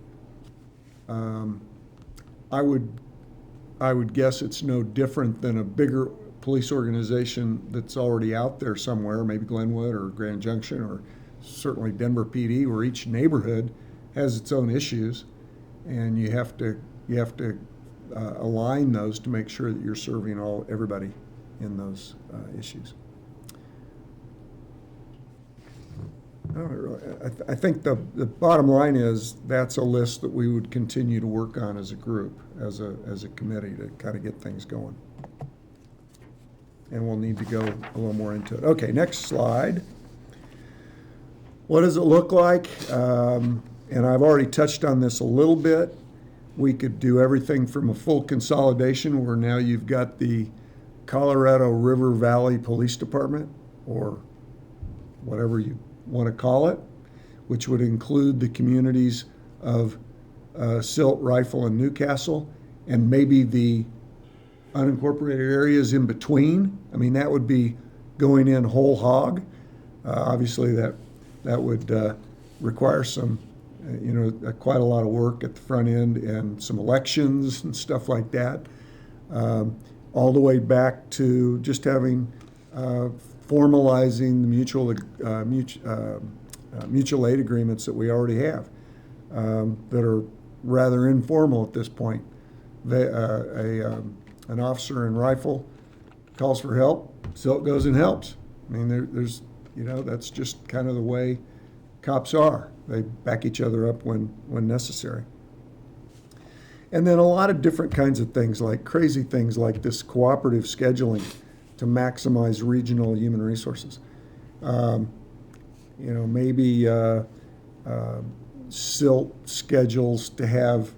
I would guess it's no different than a bigger police organization that's already out there somewhere, maybe Glenwood or Grand Junction or certainly Denver PD, where each neighborhood has its own issues, and you have to align those to make sure that you're serving everybody in those issues. I think the bottom line is that's a list that we would continue to work on as a group, as a committee to kind of get things going. And we'll need to go a little more into it. Okay, next slide. What does it look like? And I've already touched on this a little bit. We could do everything from a full consolidation where now you've got the Colorado River Valley Police Department, or whatever you want to call it, which would include the communities of Silt, Rifle, and Newcastle, and maybe the unincorporated areas in between. I mean, that would be going in whole hog. Obviously, that would require some, quite a lot of work at the front end and some elections and stuff like that. All the way back to just having formalizing the mutual aid agreements that we already have that are rather informal at this point. An officer in Rifle calls for help, Silt goes and helps. I mean, there's that's just kind of the way cops are. They back each other up when necessary. And then a lot of different kinds of things, like crazy things like this cooperative scheduling to maximize regional human resources. Maybe Silt schedules to have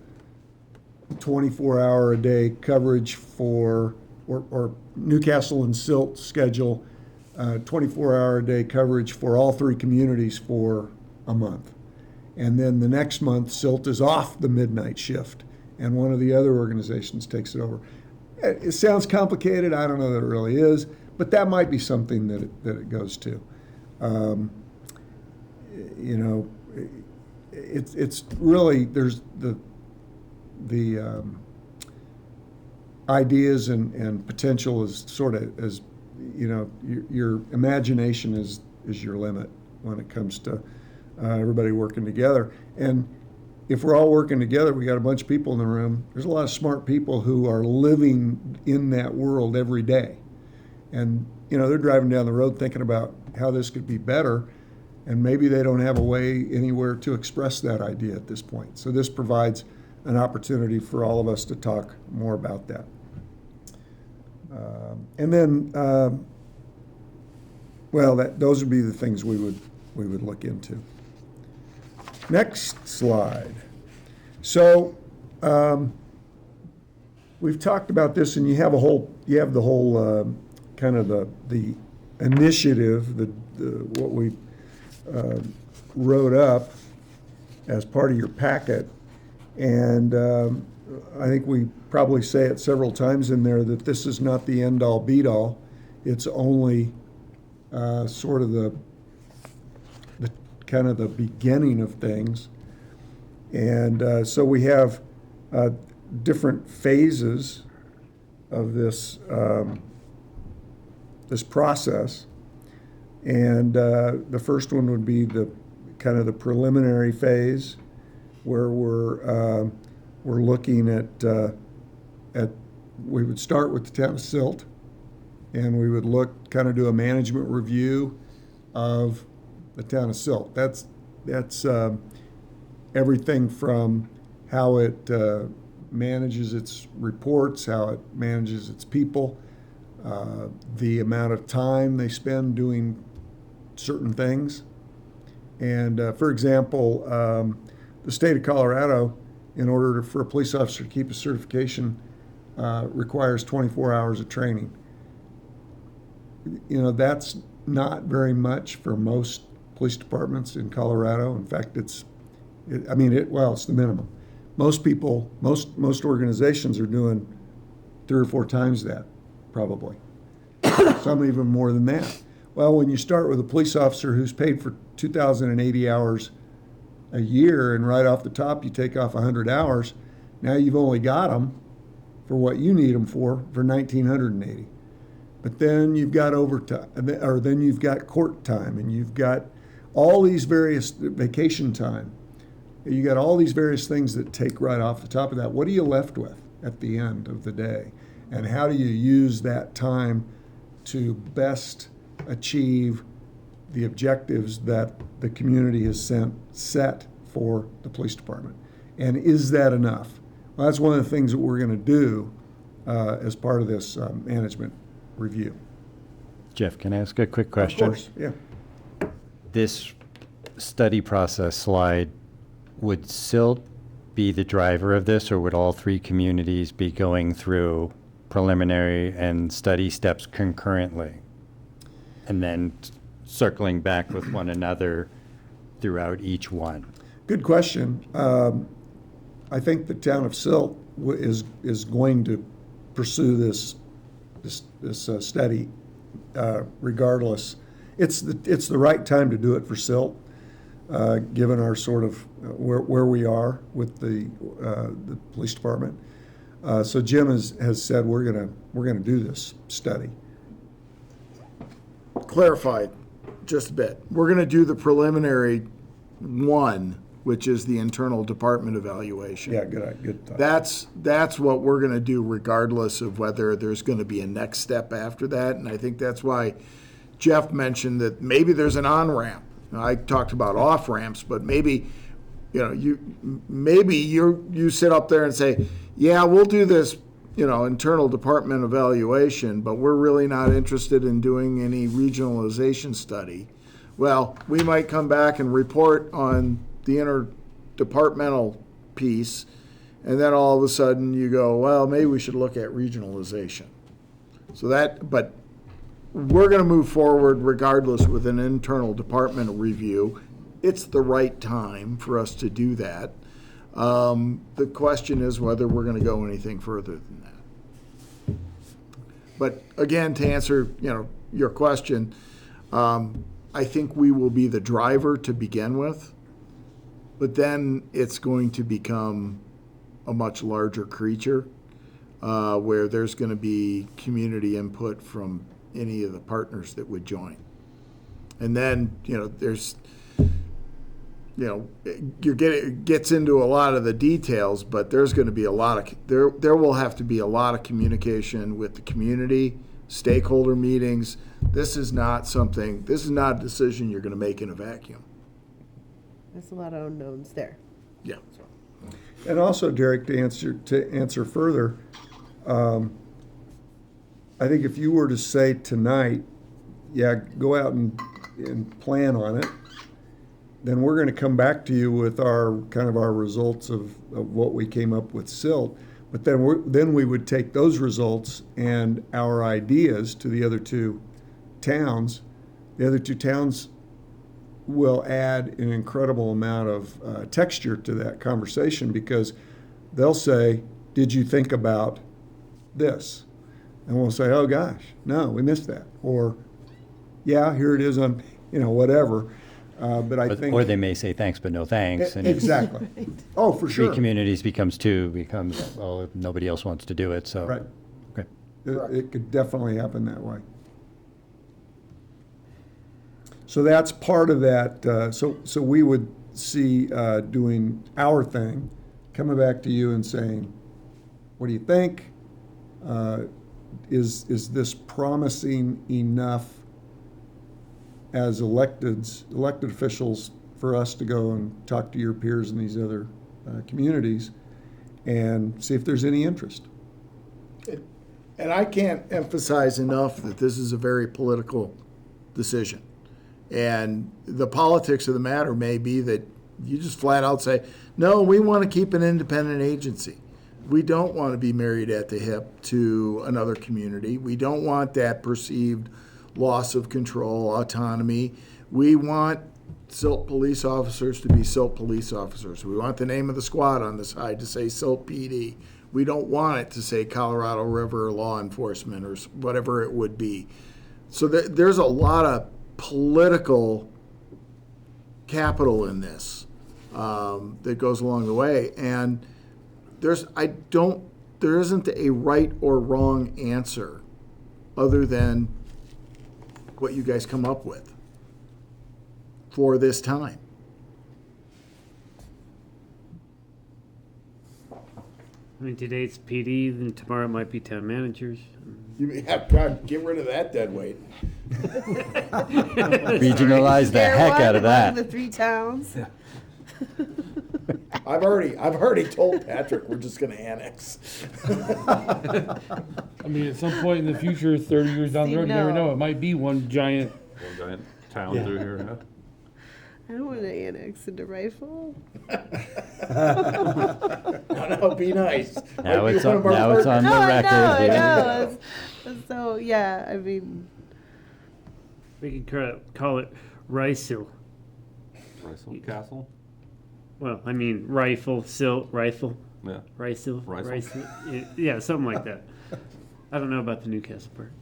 24-hour-a-day coverage for, or Newcastle and Silt schedule 24-hour-a-day coverage for all three communities for a month. And then the next month, Silt is off the midnight shift, and one of the other organizations takes it over. It sounds complicated. I don't know that it really is, but that might be something that it goes to. It's really, there's the ideas and potential is sort of, as your imagination is your limit when it comes to everybody working together. And if we're all working together, we got a bunch of people in the room. There's a lot of smart people who are living in that world every day. And, they're driving down the road thinking about how this could be better, and maybe they don't have a way anywhere to express that idea at this point. So this provides an opportunity for all of us to talk more about that. And then, those would be the things we would look into. Next slide. So we've talked about this, and you have the whole kind of the initiative, what we wrote up as part of your packet, and I think we probably say it several times in there that this is not the end-all be-all. It's only sort of the kind of the beginning of things. And so we have different phases of this this process. And the first one would be the kind of the preliminary phase, where we're looking at we would start with the town of Silt, and we would kind of do a management review of the town of Silt. That's everything from how it manages its reports, how it manages its people, the amount of time they spend doing certain things. And for example, the state of Colorado, in order for a police officer to keep a certification, requires 24 hours of training. That's not very much for most police departments in Colorado. In fact, it's the minimum. Most people, most organizations are doing 3 or 4 times that, probably. Some even more than that. Well, when you start with a police officer who's paid for 2,080 hours a year, and right off the top you take off 100 hours, now you've only got them for what you need them for 1,980. But then you've got overtime, or then you've got court time, and you've got all these various vacation time. You got all these various things that take right off the top of that. What are you left with at the end of the day? And how do you use that time to best achieve the objectives that the community has set for the police department. And is that enough? Well, that's one of the things that we're going to do as part of this management review. Jeff, can I ask a quick question? Of course, yeah. This study process slide, would Silt be the driver of this, or would all three communities be going through preliminary and study steps concurrently? And then circling back with one another throughout each one? Good question. I think the town of Silt is going to pursue this study regardless. It's the right time to do it for Silt, given our sort of where we are with the police department. So Jim has said we're gonna do this study. Clarified just a bit. We're gonna do the preliminary one, which is the internal department evaluation. Yeah, good thought. That's what we're gonna do regardless of whether there's gonna be a next step after that. And I think that's why Jeff mentioned that maybe there's an on-ramp. Now, I talked about off-ramps, but maybe, you sit up there and say, yeah, we'll do this, internal department evaluation, but we're really not interested in doing any regionalization study. Well, we might come back and report on the interdepartmental piece, and then all of a sudden you go, well, maybe we should look at regionalization. But we're going to move forward regardless with an internal department review. It's the right time for us to do that. The question is whether we're going to go anything further than that. But again, to answer your question, I think we will be the driver to begin with, but then it's going to become a much larger creature where there's going to be community input from any of the partners that would join. And then, there's, it gets into a lot of the details, but there's going to be there will have to be a lot of communication with the community, stakeholder meetings. This is not a decision you're going to make in a vacuum. There's a lot of unknowns there. Yeah. And also, Derek, to answer further, I think if you were to say tonight, yeah, go out and plan on it, then we're going to come back to you with our results of what we came up with Silt. But then we would take those results and our ideas to the other two towns. The other two towns will add an incredible amount of texture to that conversation, because they'll say, did you think about this? And we'll say, oh gosh, no, we missed that. Or, yeah, here it is on, whatever. But I think. Or they may say thanks, but no thanks. And exactly. Oh, for sure. 3 communities becomes 2, well, nobody else wants to do it, so. Right. Okay. It could definitely happen that way. So that's part of that. So we would see doing our thing, coming back to you and saying, what do you think? Is this promising enough as elected officials for us to go and talk to your peers in these other communities and see if there's any interest? And I can't emphasize enough that this is a very political decision. And the politics of the matter may be that you just flat out say, no, we want to keep an independent agency. We don't want to be married at the hip to another community. We don't want that perceived loss of control, autonomy. We want Silt police officers to be Silt police officers. We want the name of the squad on the side to say Silt PD. We don't want it to say Colorado River Law Enforcement or whatever it would be. So there's a lot of political capital in this that goes along the way. And there isn't a right or wrong answer other than what you guys come up with for this time. I mean, today it's PD, then tomorrow it might be town managers. You have to get rid of that dead weight. Regionalize the There heck one out of among that. the 3 towns. I've already told Patrick we're just gonna annex. I mean, at some point in the future, 30 years down the road, you never No. know, it might be one giant. One giant town through here, huh? I don't want to annex into Rifle. No, be nice. Now Might be it's one on, of our now it's on partners. the I record. know, I yeah. know. So, yeah, I mean, We could call it Ricil. Ricel Castle? Well, I mean, rifle, silt, rifle, Yeah. Ricil, Ricil. Ricil. Yeah, something like that. I don't know about the Newcastle part.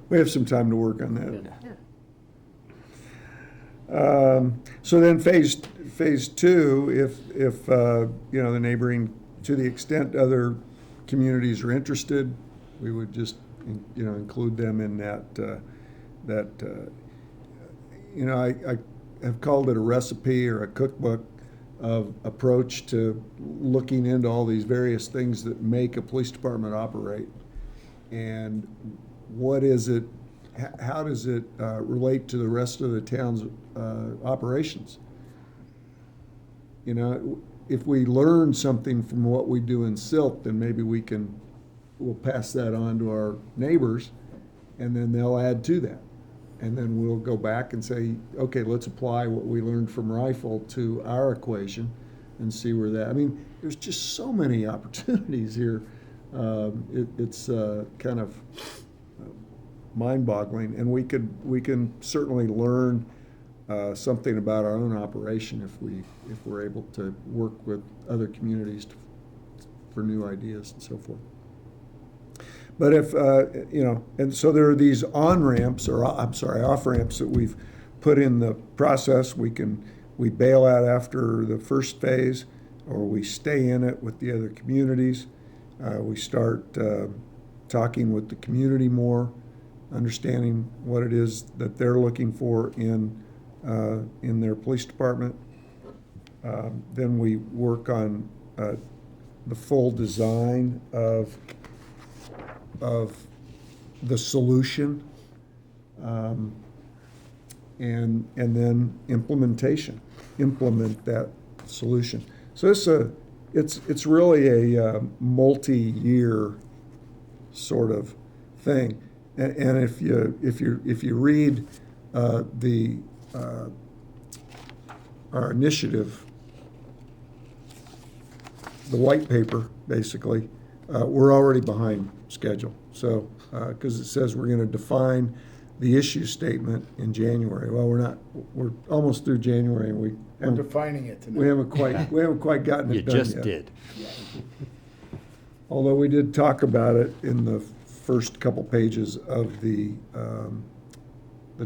We have some time to work on that. Yeah. So then phase two, if you know, the neighboring, to the extent other communities are interested, we would just, you know, include them in that, you know, I have called it a recipe or a cookbook of approach to looking into all these various things that make a police department operate. And what is it, how does it relate to the rest of the town's operations? You know, if we learn something from what we do in Silt, then maybe we'll pass that on to our neighbors, and then they'll add to that. And then we'll go back and say, okay, let's apply what we learned from Rifle to our equation and see where that, I mean, there's just so many opportunities here. It's kind of mind-boggling, and we can certainly learn something about our own operation if we're able to work with other communities for new ideas and so forth. But if you know, and so there are these on-ramps, or I'm sorry, off-ramps that we've put in the process. We bail out after the first phase, or we stay in it with the other communities. We start talking with the community more, understanding what it is that they're looking for in their police department. Then we work on the full design of the solution, and then implementation. Implement that solution. So it's really a multi-year sort of thing. And if you read our initiative, the white paper, basically, we're already behind schedule. So, because it says we're going to define the issue statement in January. Well, we're not. We're almost through January, and We're defining it tonight. we haven't quite gotten it You done just yet. did. Although we did talk about it in the first couple pages of the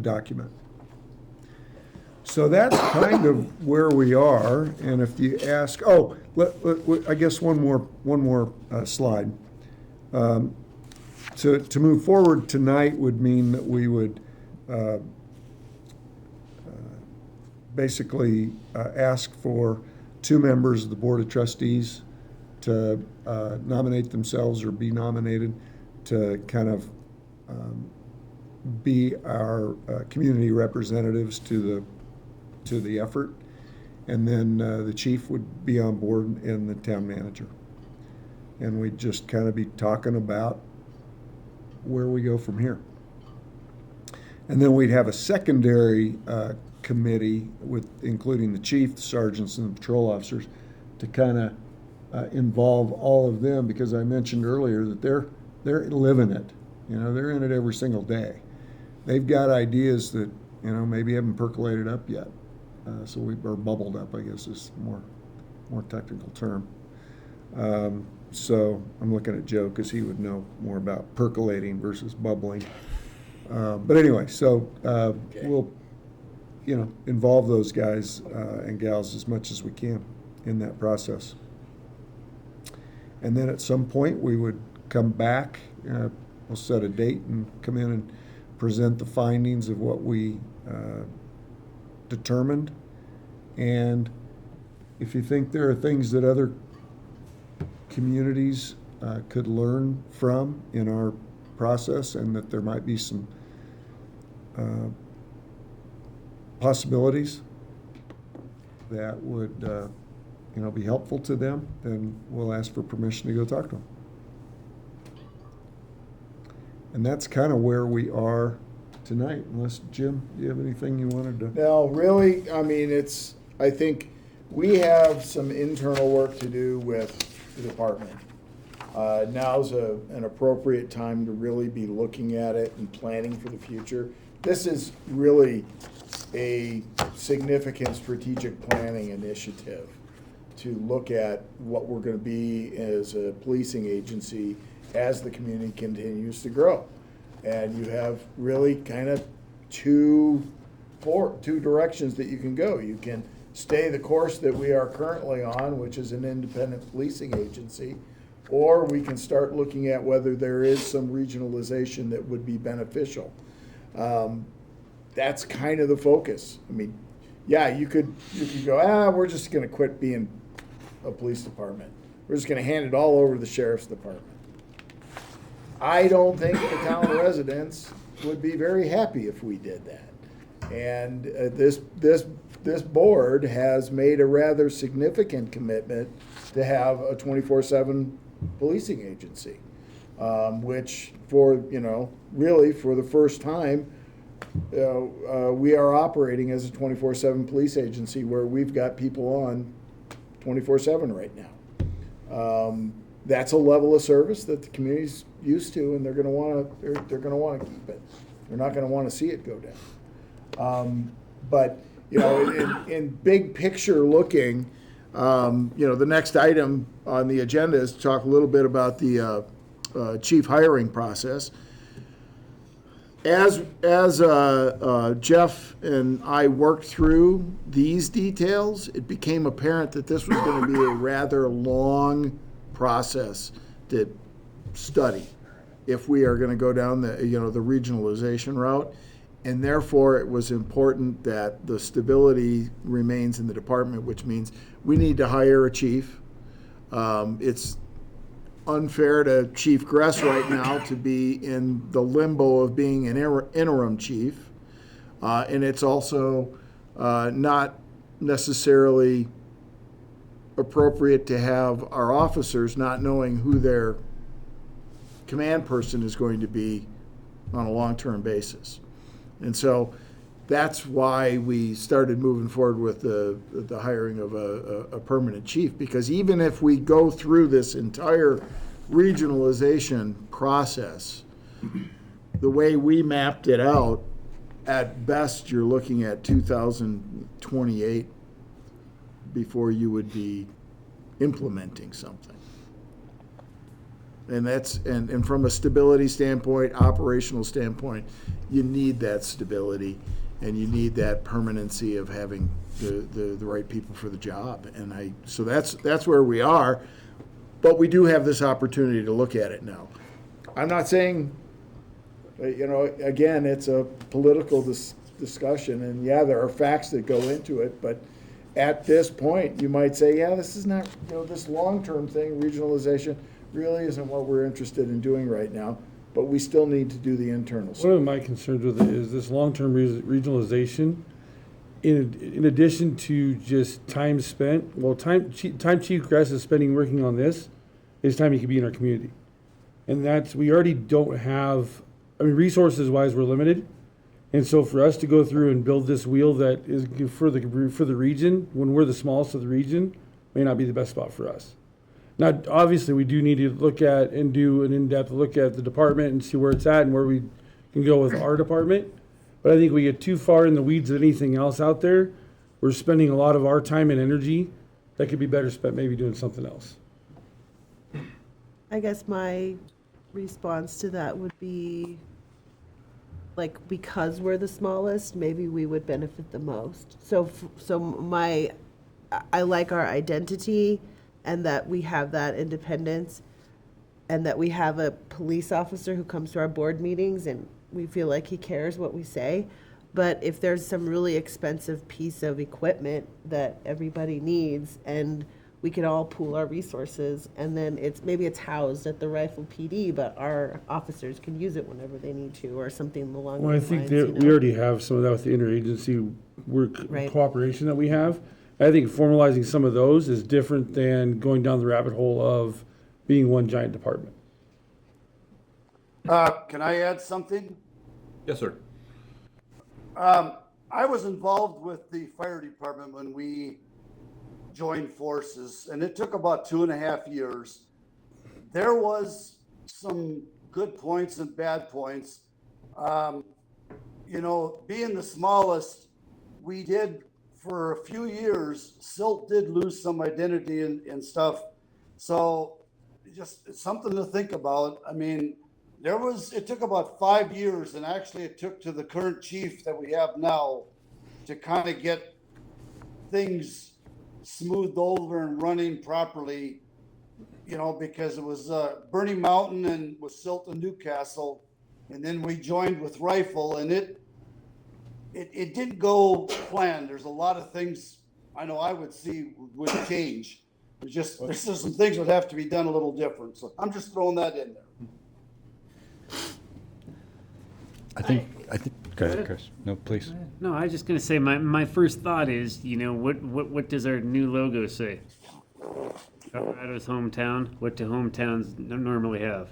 document. So that's kind of where we are. And if you ask, I guess one more slide. To move forward tonight would mean that we would basically ask for 2 members of the Board of Trustees to nominate themselves or be nominated to kind of be our community representatives to the effort. And then the chief would be on board, and the town manager. And we'd just kind of be talking about where we go from here. And then we'd have a secondary committee with, including the chief, the sergeants, and the patrol officers, to kind of involve all of them, because I mentioned earlier that they're living it. You know, they're in it every single day. They've got ideas that, you know, maybe haven't percolated up yet. Or bubbled up, I guess is more technical term. So I'm looking at Joe because he would know more about percolating versus bubbling. But anyway, so we'll, you know, involve those guys and gals as much as we can in that process. And then at some point we would come back. We'll set a date and come in and present the findings of what we determined. And if you think there are things that other communities could learn from in our process, and that there might be some possibilities that would be helpful to them, then we'll ask for permission to go talk to them. And that's kind of where we are tonight, unless, Jim, do you have anything you wanted to? No, really, I mean, I think we have some internal work to do with the department. Now's an appropriate time to really be looking at it and planning for the future. This is really a significant strategic planning initiative to look at what we're going to be as a policing agency as the community continues to grow. And you have really kind of two directions that you can go. You can stay the course that we are currently on, which is an independent policing agency, or we can start looking at whether there is some regionalization that would be beneficial. That's kind of the focus. I mean, yeah, you could go, we're just going to quit being a police department. We're just going to hand it all over to the sheriff's department. I don't think the town residents would be very happy if we did that. And this board has made a rather significant commitment to have a 24/7 policing agency, which really for the first time, we are operating as a 24/7 police agency where we've got people on 24/7 right now. That's a level of service that the community's used to, and they're going to want to keep it. They're not going to want to see it go down. But in big picture looking, the next item on the agenda is to talk a little bit about the chief hiring process. As Jeff and I worked through these details, it became apparent that this was going to be a rather long process to study if we are going to go down the regionalization route, and therefore it was important that the stability remains in the department, which means we need to hire a chief. It's unfair to Chief Gress right now to be in the limbo of being an interim chief, and it's also not necessarily appropriate to have our officers not knowing who their command person is going to be on a long-term basis. And so that's why we started moving forward with the hiring of a permanent chief, because even if we go through this entire regionalization process, the way we mapped it out, at best you're looking at 2028 before you would be implementing something. And that's and from a stability standpoint, operational standpoint, you need that stability and you need that permanency of having the right people for the job. And so that's where we are, but we do have this opportunity to look at it now. I'm not saying, again, it's a political discussion, and yeah, there are facts that go into it, but at this point, you might say, yeah, this is not, this long-term thing, regionalization, really isn't what we're interested in doing right now, but we still need to do the internal stuff. One of my concerns with it is this long-term regionalization, in addition to just time spent, time Chief Gress is spending working on this is time he could be in our community. And we already don't have, resources-wise, we're limited. And so for us to go through and build this wheel that is for the region, when we're the smallest of the region, may not be the best spot for us. Now, obviously, we do need to look at and do an in-depth look at the department and see where it's at and where we can go with our department. But I think we get too far in the weeds of anything else out there. We're spending a lot of our time and energy that could be better spent maybe doing something else. I guess my response to that would be, because we're the smallest, maybe we would benefit the most. I like our identity and that we have that independence and that we have a police officer who comes to our board meetings and we feel like he cares what we say. But if there's some really expensive piece of equipment that everybody needs and we could all pool our resources, and then maybe it's housed at the Rifle PD, but our officers can use it whenever they need to, or something along Well, I those think lines. that You we know? already have some of that with the interagency work Right. cooperation that we have. I think formalizing some of those is different than going down the rabbit hole of being one giant department. Can I add something? Yes, sir. I was involved with the fire department when we joined forces, and it took about 2.5 years. There was some good points and bad points. You know, being the smallest, we did for a few years, Silt did lose some identity and stuff. So just it's something to think about. I mean, it took about 5 years, and actually it took to the current chief that we have now to kind of get things smoothed over and running properly, you know, because it was Bernie Mountain and with Silt and Newcastle, and then we joined with Rifle, and it didn't go planned. There's a lot of things I know I would see would change. There's just some things would have to be done a little different. So I'm just throwing that in there. I think, go ahead, Chris. No, please. No, I was just gonna say, my first thought is, you know, what does our new logo say? Colorado's hometown. What do hometowns normally have?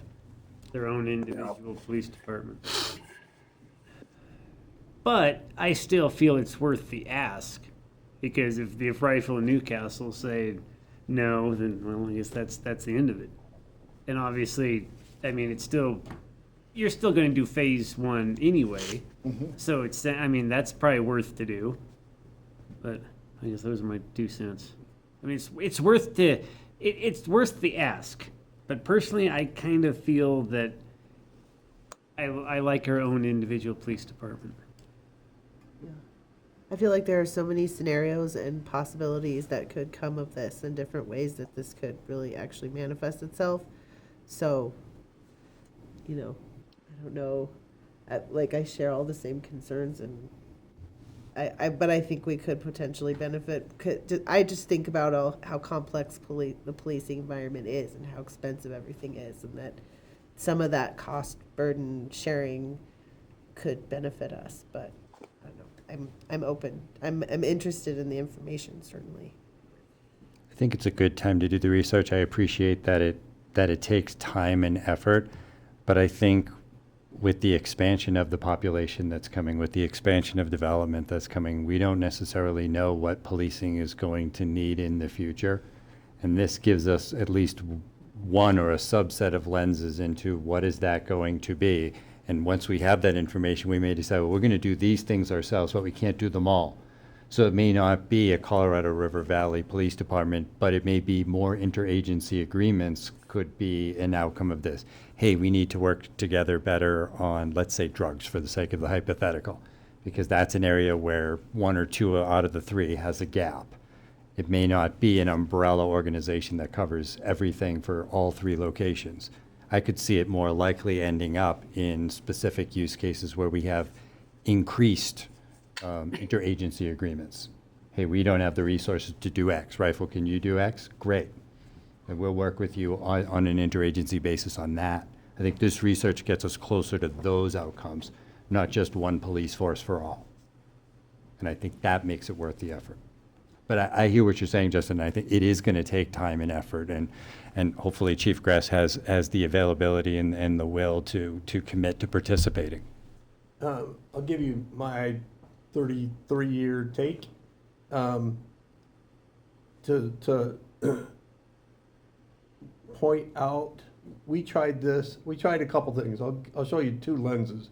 Their own individual police department. But I still feel it's worth the ask, because if Rifle and Newcastle say no, then well, I guess that's the end of it. And obviously, I mean, you're still going to do phase 1 anyway. So I mean, that's probably worth to do. But I guess those are my 2 cents. I mean, it's worth the ask. But personally, I kind of feel that I like our own individual police department. I feel like there are so many scenarios and possibilities that could come of this in different ways that this could really actually manifest itself. So, you know, I don't know, I share all the same concerns, and but I think we could potentially benefit. I just think about how complex the policing environment is and how expensive everything is, and that some of that cost burden sharing could benefit us, but I don't know. I'm open. I'm interested in the information, certainly. I think it's a good time to do the research. I appreciate that it takes time and effort, but I think with the expansion of the population that's coming, with the expansion of development that's coming, we don't necessarily know what policing is going to need in the future. And this gives us at least one or a subset of lenses into what is that going to be. And once we have that information, we may decide, well, we're going to do these things ourselves, but we can't do them all. So it may not be a Colorado River Valley Police Department, but it may be more interagency agreements could be an outcome of this. Hey, we need to work together better on, let's say, drugs for the sake of the hypothetical, because that's an area where 1 or 2 out of the 3 has a gap. It may not be an umbrella organization that covers everything for all 3 locations. I could see it more likely ending up in specific use cases where we have increased interagency agreements. Hey, we don't have the resources to do X. Rifle, can you do X? Great. And we'll work with you on an interagency basis on that. I think this research gets us closer to those outcomes, not just one police force for all. And I think that makes it worth the effort. But I hear what you're saying, Justin. I think it is going to take time and effort, and hopefully Chief Gress has the availability and the will to commit to participating. I'll give you my 33-year take. To point out, we tried a couple things. I'll show you 2 lenses.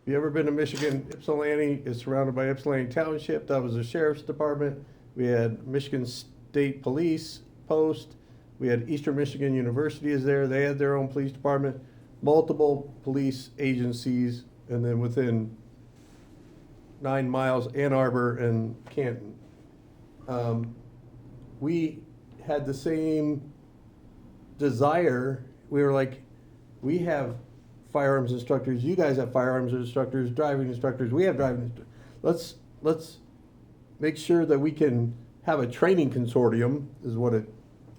If you ever been to Michigan, Ypsilanti is surrounded by Ypsilanti Township. That was the sheriff's department. We had Michigan State Police Post. We had Eastern Michigan University is there. They had their own police department, multiple police agencies, and then within 9 miles, Ann Arbor and Canton. We had the same desire. We were like, we have firearms instructors, you guys have firearms instructors, driving instructors, we have driving instructors. Let's make sure that we can have a training consortium is what it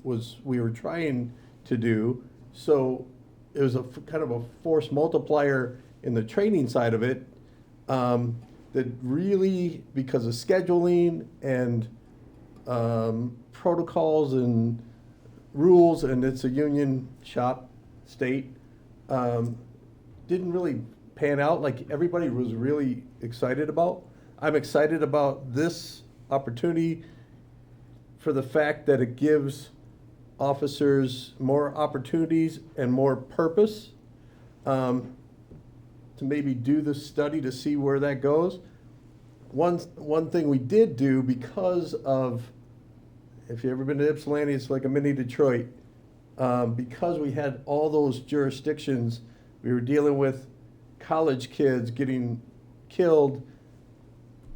was we were trying to do. So it was a kind of a force multiplier in the training side of it, that really, because of scheduling and protocols and rules, and it's a union shop state, didn't really pan out like everybody was really excited about. I'm excited about this opportunity for the fact that it gives officers more opportunities and more purpose, to maybe do the study to see where that goes. One thing we did do, because of, if you've ever been to Ypsilanti, it's like a mini Detroit. Because we had all those jurisdictions, we were dealing with college kids getting killed,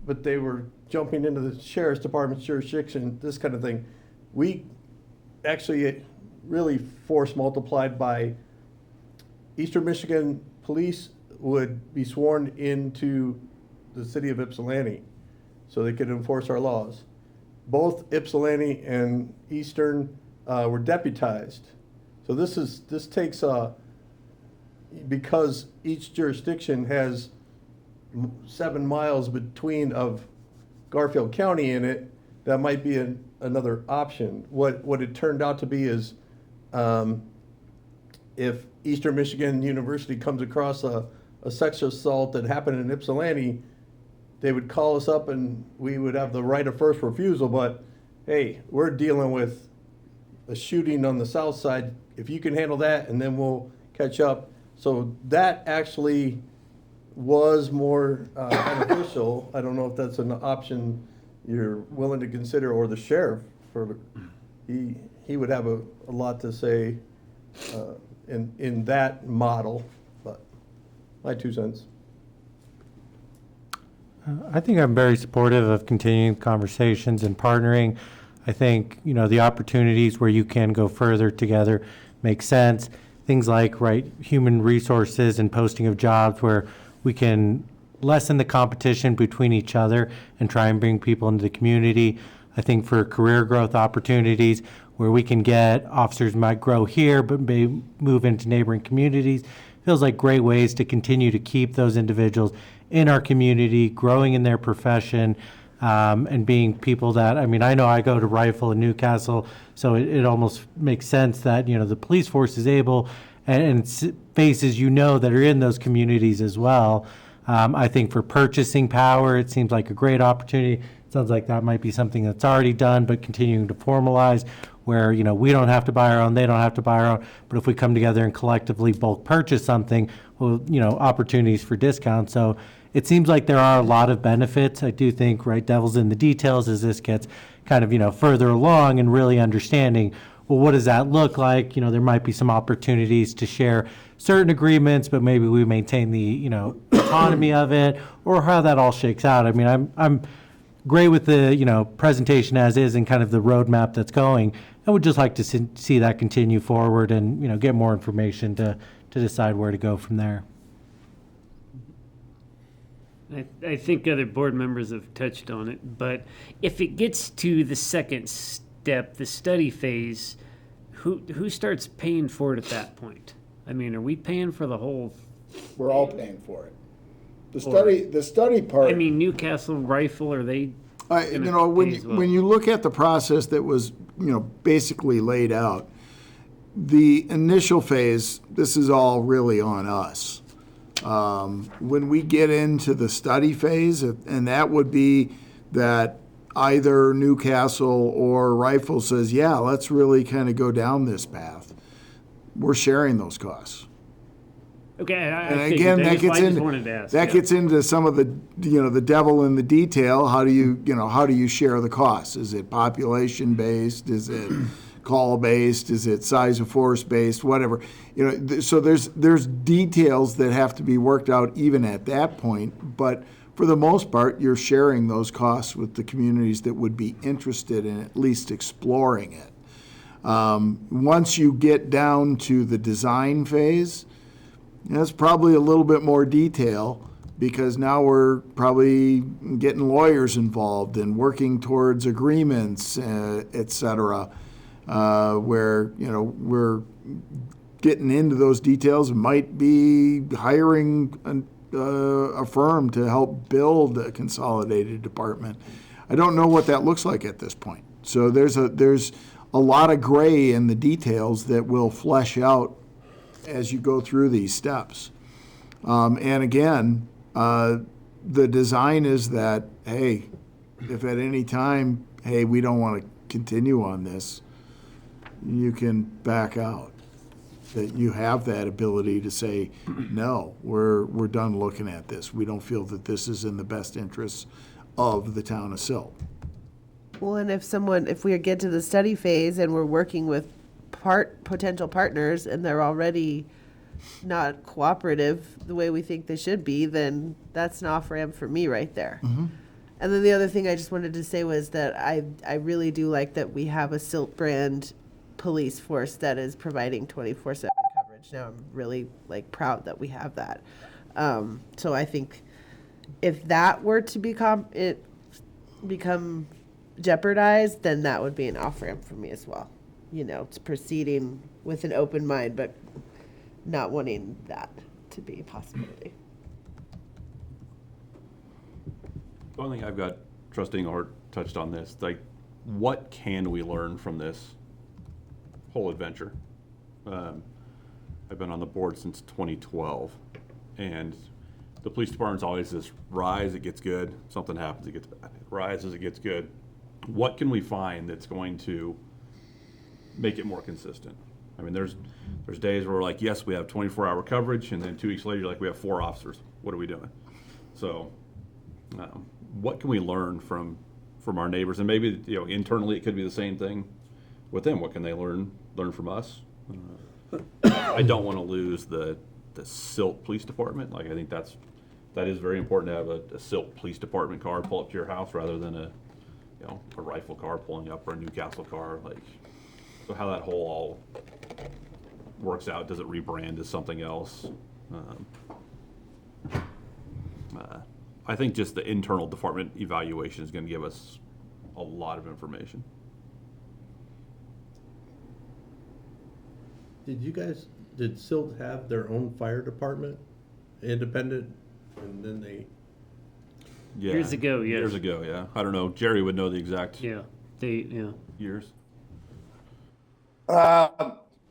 but they were jumping into the sheriff's department's jurisdiction, this kind of thing. We actually really force multiplied by Eastern Michigan police would be sworn into the city of Ypsilanti so they could enforce our laws. Both Ypsilanti and Eastern were deputized. So this takes because each jurisdiction has 7 miles between of Garfield County in it, that might be another option. What it turned out to be is, if Eastern Michigan University comes across a sexual assault that happened in Ypsilanti, they would call us up and we would have the right of first refusal, but hey, we're dealing with a shooting on the south side. If you can handle that, and then we'll catch up. So that actually was more beneficial. I don't know if that's an option you're willing to consider, or the sheriff, he would have a lot to say in that model, but my 2 cents. I think I'm very supportive of continuing conversations and partnering. I think, the opportunities where you can go further together make sense. Things like, human resources and posting of jobs where we can lessen the competition between each other and try and bring people into the community. I think for career growth opportunities where we can get officers might grow here but may move into neighboring communities, feels like great ways to continue to keep those individuals in our community, growing in their profession, and being people that, I know I go to Rifle in Newcastle, so it almost makes sense that, the police force is able, and faces that are in those communities as well. I think for purchasing power, it seems like a great opportunity. It sounds like that might be something that's already done, but continuing to formalize where, we don't have to buy our own, they don't have to buy our own, but if we come together and collectively bulk purchase something, well, opportunities for discounts. So it seems like there are a lot of benefits. I do think, devil's in the details as this gets kind of, further along and really understanding, well, what does that look like? There might be some opportunities to share certain agreements, but maybe we maintain the, autonomy of it, or how that all shakes out. I'm great with the, presentation as is and kind of the roadmap that's going. I would just like to see that continue forward and, get more information to decide where to go from there. I think other board members have touched on it, but if it gets to the second step, the study phase, who starts paying for it at that point? Are we paying for the whole? We're all paying for it. The study part. Newcastle Rifle, are they? When you look at the process that was, basically laid out, the initial phase, this is all really on us. When we get into the study phase, and that would be that either Newcastle or Rifle says, yeah, let's really kind of go down this path, we're sharing those costs. Okay, And again, that gets into some of the, the devil in the detail. How do you share the costs? Is it population based? Is it call based? Is it size of force based? Whatever. So there's details that have to be worked out even at that point. But for the most part, you're sharing those costs with the communities that would be interested in at least exploring it. Once you get down to the design phase, that's probably a little bit more detail, because now we're probably getting lawyers involved and working towards agreements, et cetera, where, you know, we're getting into those details, might be hiring a firm to help build a consolidated department. I don't know what that looks like at this point. So there's a lot of gray in the details that will flesh out as you go through these steps. And again, the design is that, hey, if at any time, hey, we don't want to continue on this, you can back out. That you have that ability to say, no, we're done looking at this. We don't feel that this is in the best interests of the town of Silt. Well, and if we get to the study phase and we're working with potential partners and they're already not cooperative the way we think they should be, then that's an off-ramp for me right there. Mm-hmm. And then the other thing I just wanted to say was that I really do like that we have a Silt brand police force that is providing 24/7 coverage. Now I'm really proud that we have that. So I think if that were to become jeopardized, then that would be an off-ramp for me as well. You know, it's proceeding with an open mind, but not wanting that to be a possibility. The only thing I've got, Trustee Engelhardt touched on this, what can we learn from this whole adventure? I've been on the board since 2012, and the police department's always this rise, it gets good, something happens, it gets bad. It rises, it gets good. What can we find that's going to make it more consistent? I mean, there's days where we're like, yes, we have 24-hour coverage, and then 2 weeks later, you're like, we have 4 officers. What are we doing? So, what can we learn from our neighbors? And maybe, you know, internally it could be the same thing with them. What can they learn from us? I don't want to lose the Silt Police Department. I think that is very important to have a Silt Police Department car pull up to your house rather than a rifle car pulling up or a Newcastle car. So how that whole all works out, does it rebrand as something else? I think just the internal department evaluation is going to give us a lot of information. Did Silt have their own fire department, independent, and then they? Yeah. Years ago, yes. Years ago, yeah. I don't know. Jerry would know the exact Yeah. years.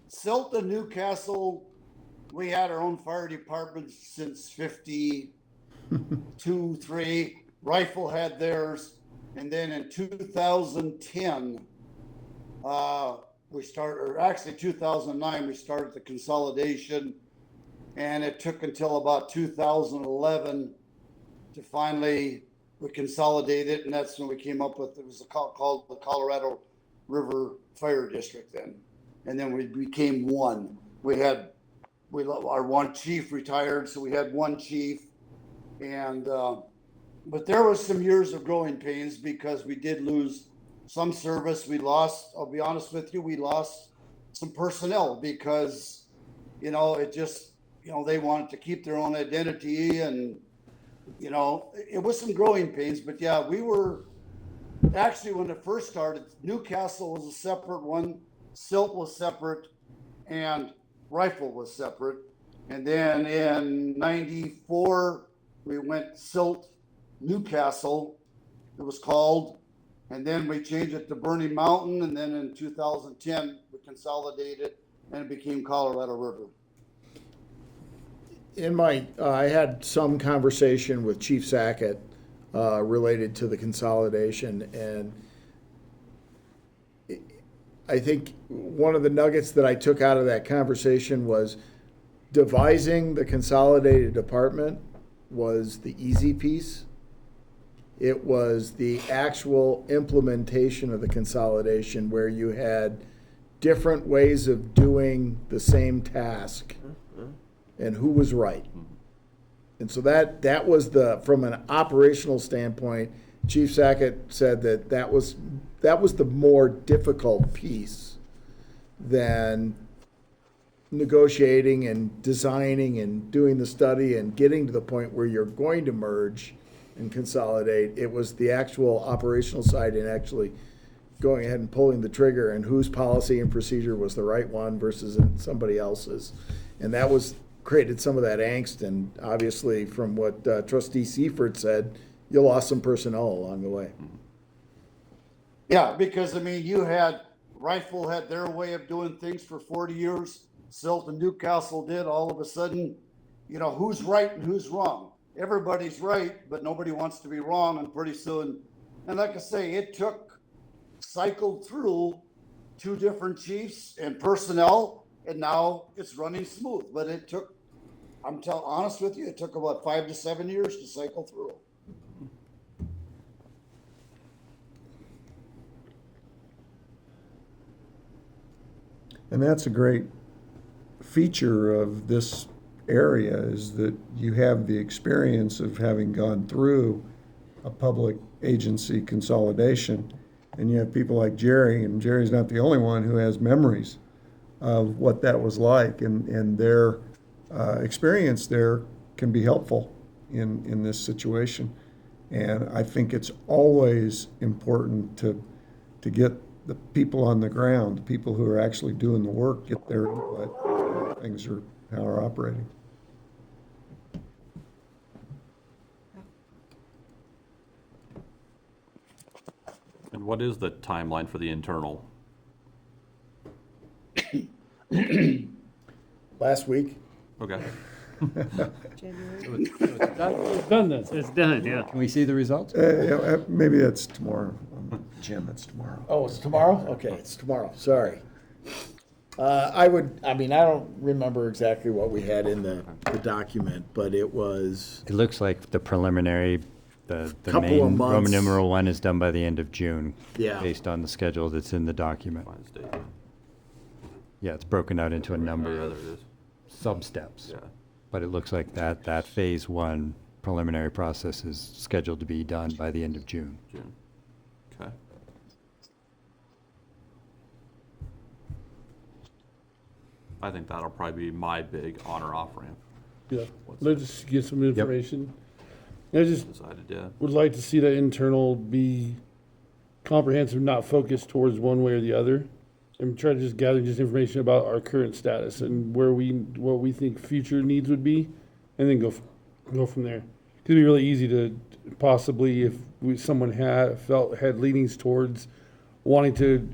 Silt and Newcastle, we had our own fire department since 52, 3. Rifle had theirs, and then in 2010, we started, or actually 2009, we started the consolidation, and it took until about 2011 to finally we consolidated, and that's when we came up with, it was called the Colorado River Fire District then. And then we became one. Our one chief retired, so we had one chief. And, but there was some years of growing pains because we did lose some service. We lost, I'll be honest with you, we lost some personnel because, it just, they wanted to keep their own identity and, it was some growing pains. But yeah, we were, actually when it first started, Newcastle was a separate one. Silt was separate and Rifle was separate. And then in 94, we went Silt Newcastle, it was called. And then we changed it to Burning Mountain. And then in 2010, we consolidated and it became Colorado River. I had some conversation with Chief Sackett related to the consolidation, and I think one of the nuggets that I took out of that conversation was devising the consolidated department was the easy piece. It was the actual implementation of the consolidation where you had different ways of doing the same task and who was right. And so that was from an operational standpoint, Chief Sackett said that was the more difficult piece than negotiating and designing and doing the study and getting to the point where you're going to merge and consolidate. It was the actual operational side and actually going ahead and pulling the trigger and whose policy and procedure was the right one versus somebody else's. And that was created some of that angst. And obviously, from what Trustee Seifert said, you lost some personnel along the way. Yeah, because I mean, you had Rifle had their way of doing things for 40 years. Silt and Newcastle did. All of a sudden, you know, who's right and who's wrong? Everybody's right, but nobody wants to be wrong. And pretty soon, and like I say, it cycled through 2 different chiefs and personnel, and now it's running smooth. But it took, honest with you, it took about 5 to 7 years to cycle through. And that's a great feature of this area, is that you have the experience of having gone through a public agency consolidation. And you have people like Jerry, and Jerry's not the only one who has memories of what that was like, and their experience there can be helpful in this situation. And I think it's always important to get the people on the ground, the people who are actually doing the work, get their input. Things are how are operating. And what is the timeline for the internal? Last week. Okay. January. It's done then. It's done, yeah. Can we see the results? Maybe that's tomorrow. Jim, it's tomorrow. Oh, it's tomorrow? Okay, it's tomorrow. Sorry. I don't remember exactly what we had in the document, but it was, It looks like the preliminary, the Couple of main months. Roman numeral 1 is done by the end of June. Yeah. Based on the schedule that's in the document. Wednesday. Yeah, it's broken out into a number Yeah, there of it is. sub-steps. Yeah. But it looks like that phase 1 preliminary process is scheduled to be done by the end of June. June. Okay. I think that'll probably be my big on or off ramp. Yeah, let's just get some information. I just Decided, yeah. would like to see that internal be comprehensive, not focused towards one way or the other. And try to just gather just information about our current status and what we think future needs would be, and then go from there. It'd be really easy to possibly, if someone had leanings towards wanting to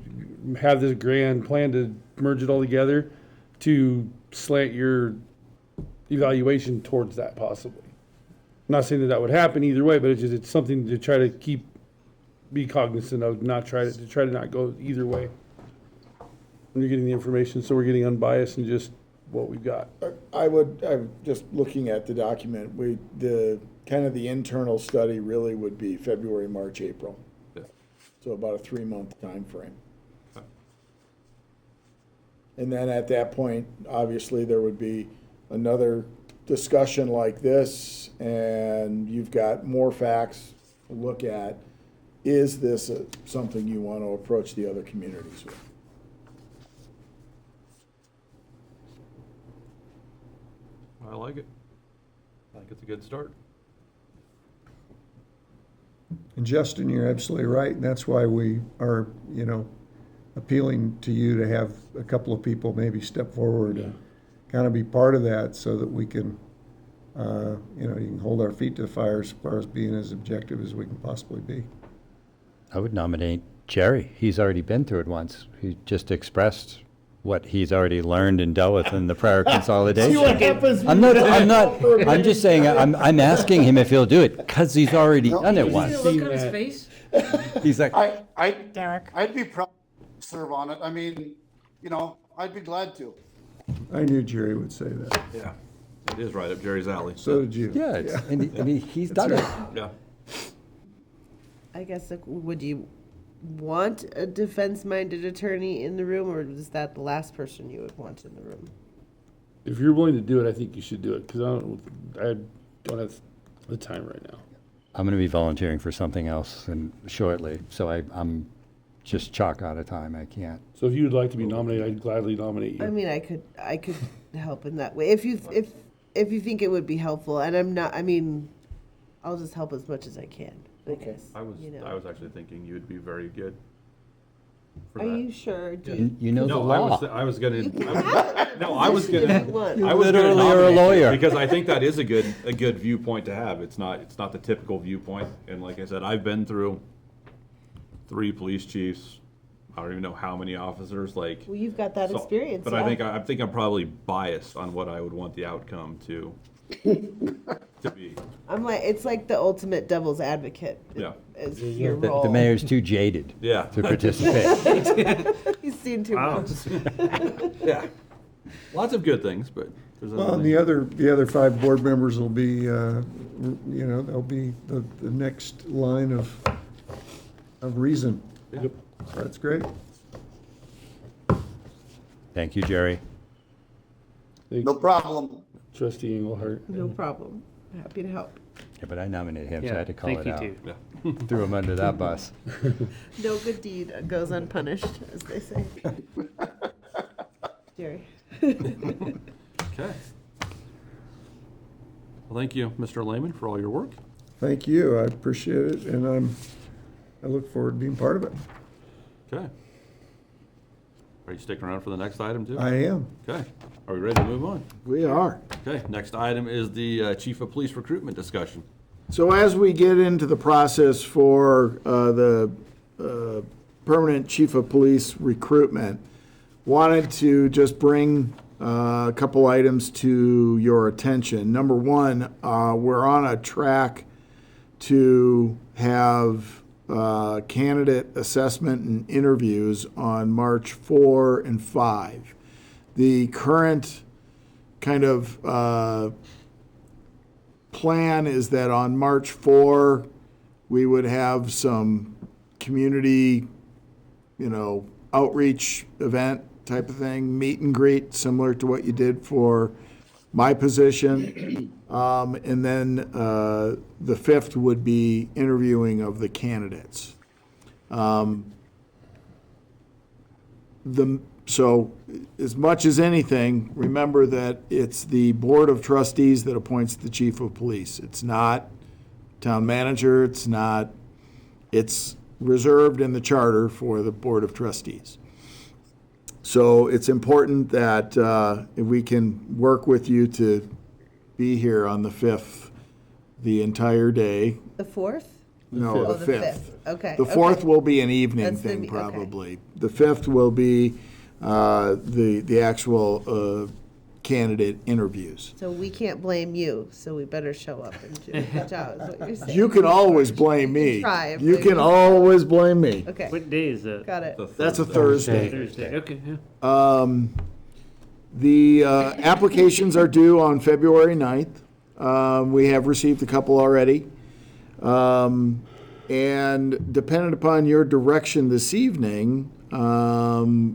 have this grand plan to merge it all together, to slant your evaluation towards that possibly. I'm not saying that would happen either way, but it's something to try to be cognizant of, try to not go either way. When you're getting the information, so we're getting unbiased and just what we've got. I'm just looking at the document, the internal study really would be February, March, April. Yeah. So about a 3-month time frame. Okay. And then at that point, obviously, there would be another discussion like this, and you've got more facts to look at. Is this something you want to approach the other communities with? I like it. I think it's a good start. And Justin, you're absolutely right, and that's why we are, appealing to you to have a couple of people maybe step forward and kind of be part of that, so that we can, you can hold our feet to the fire as far as being as objective as we can possibly be. I would nominate Jerry. He's already been through it once. He just expressed what he's already learned and dealt with in the prior consolidation. See what happens when I'm just saying, I'm asking him if he'll do it, because he's already done it once. Look on his face. He's like, I'd be proud to serve on it. I mean, I'd be glad to. I knew Jerry would say that. Yeah. It is right up Jerry's alley. So did you. yeah, he's done it. Yeah. I guess, would you want a defense-minded attorney in the room, or is that the last person you would want in the room? If you're willing to do it, I think you should do it, because I don't have the time right now. I'm going to be volunteering for something else and shortly, so I'm just chalk out a time. I can't. So if you'd like to be nominated, I'd gladly nominate you. I mean, I could help in that way if you think it would be helpful. And I'm not. I mean, I'll just help as much as I can. Because, I was actually thinking you would be very good for Are that. you sure? You know the law. I was gonna. I was gonna. You literally are a lawyer. Because I think that is a good viewpoint to have. It's not the typical viewpoint. And like I said, I've been through 3 police chiefs. I don't even know how many officers. Like, Well, you've got that experience. but yeah. I think I'm probably biased on what I would want the outcome to be. I'm like, it's like the ultimate devil's advocate. Yeah. Is your The, role. the mayor's too jaded Yeah. to participate. He's seen too Wow. much. Yeah. Lots of good things, but there's Well, and other the other 5 board members will be, they'll be the next line of reason. Yep. That's great. Thank you, Jerry. No problem. Trustee Engelhardt. No problem. Happy to help. Yeah, but I nominated him, so I Yeah, had to call thank it you out. too. Yeah. Threw him under that bus. No good deed goes unpunished, as they say. Jerry. Okay. Well, thank you, Mr. Lehman, for all your work. Thank you. I appreciate it, and I look forward to being part of it. Okay. Are you sticking around for the next item too? I am. Okay. Are we ready to move on? We are. Okay. Next item is the Chief of Police recruitment discussion. So as we get into the process for the permanent chief of police recruitment, wanted to just bring a couple items to your attention. Number one, we're on a track to have candidate assessment and interviews on March 4 and 5. The current kind of plan is that on March 4, we would have some community, outreach event type of thing, meet and greet, similar to what you did for my position. And then the 5th would be interviewing of the candidates. So as much as anything, remember that it's the Board of Trustees that appoints the chief of police. It's not town manager, it's reserved in the charter for the Board of Trustees. So it's important that if we can work with you to be here on the 5th, the entire day. The 4th? No, Oh, the the 5th. 5th. Okay. The 4th okay. will be an evening That's the thing, okay. probably. The 5th will be the actual candidate interviews. So we can't blame you, so we better show up and do a good job, is what you're saying. You can always blame me. Try it, You please. can always blame me. Okay, What day is that? got it. That's a Thursday. Thursday. Okay. Yeah. The applications are due on February 9th. We have received a couple already. And dependent upon your direction this evening,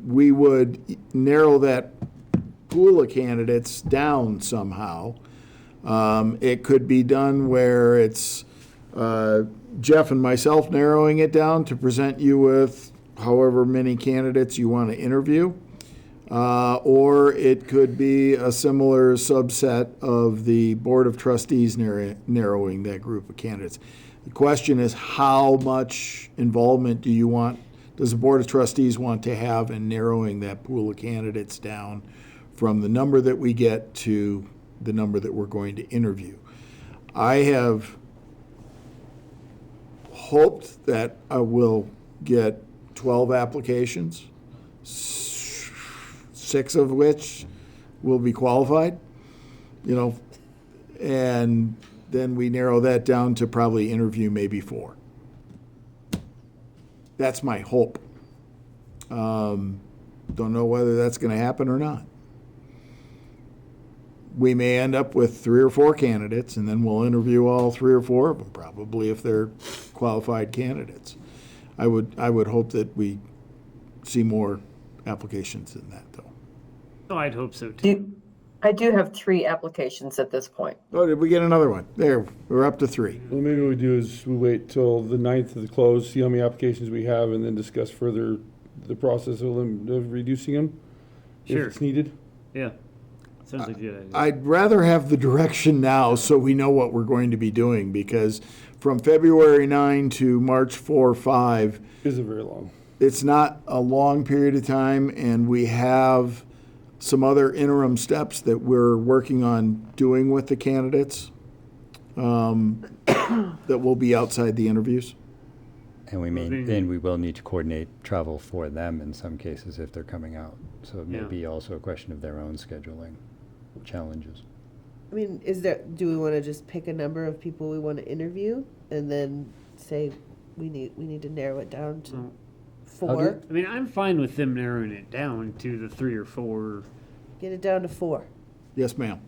we would narrow that pool of candidates down somehow. It could be done where it's Jeff and myself narrowing it down to present you with however many candidates you want to interview. Or it could be a similar subset of the Board of Trustees narrowing that group of candidates. The question is, how much involvement does the Board of Trustees want to have in narrowing that pool of candidates down from the number that we get to the number that we're going to interview? I have hoped that I will get 12 applications, 6 of which will be qualified, and then we narrow that down to probably interview maybe 4. That's my hope. Don't know whether that's going to happen or not. We may end up with 3 or 4 candidates, and then we'll interview all 3 or 4 of them, probably, if they're qualified candidates. I would hope that we see more applications than that, though. Oh, I'd hope so too. I do have 3 applications at this point. Oh, did we get another one? There, we're up to 3. Well, maybe what we do is we wait till the 9th of the close, see how many applications we have, and then discuss further the process of reducing them if Sure. it's needed. Yeah. Sounds like a good idea. I'd rather have the direction now so we know what we're going to be doing, because from February 9 to March 4, 5, Isn't very long. it's not a long period of time, and we have some other interim steps that we're working on doing with the candidates that will be outside the interviews. And we will need to coordinate travel for them in some cases if they're coming out. So it may Yeah. be also a question of their own scheduling challenges. I mean, do we want to just pick a number of people we want to interview and then say we need to narrow it down to 4? I mean, I'm fine with them narrowing it down to the 3 or 4. Get it down to 4. Yes, ma'am.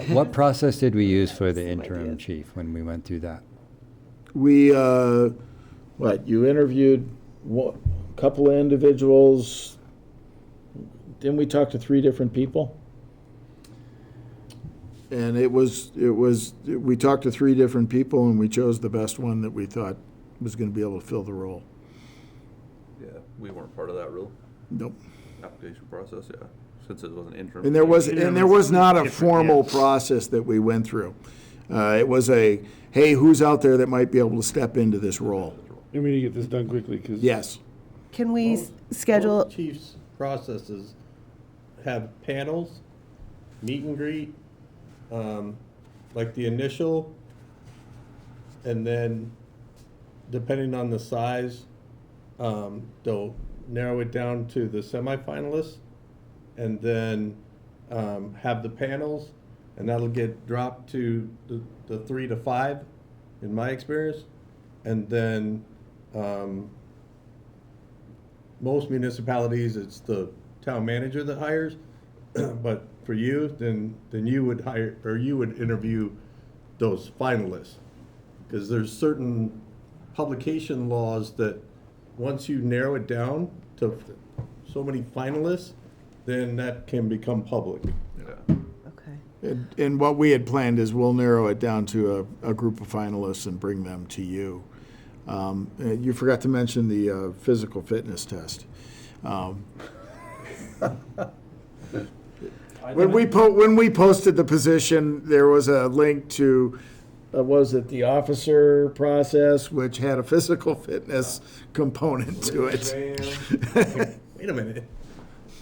What process did we use for the Some interim ideas. chief when we went through that? We, you interviewed a couple of individuals. Didn't we talk to 3 different people? And we talked to 3 different people, and we chose the best one that we thought was going to be able to fill the role. Yeah, we weren't part of that real Nope. application process, yeah, since it was an interim. And there was not a different, formal yeah. process that we went through. It was hey, who's out there that might be able to step into this role? And we need to get this done quickly because Yes. Can we Most schedule? Chiefs' processes have panels, meet and greet, like the initial, and then depending on the size, they'll narrow it down to the semifinalists, and then have the panels, and that'll get dropped to the 3 to 5, in my experience, and then most municipalities, it's the town manager that hires, but for you, then you would hire, or you would interview those finalists. Because there's certain publication laws that, once you narrow it down to so many finalists, then that can become public. Yeah. Okay. And what we had planned is we'll narrow it down to a group of finalists and bring them to you. You forgot to mention the physical fitness test. When we posted the position, there was a link to, was it the officer process, which had a physical fitness component to it. Wait a minute.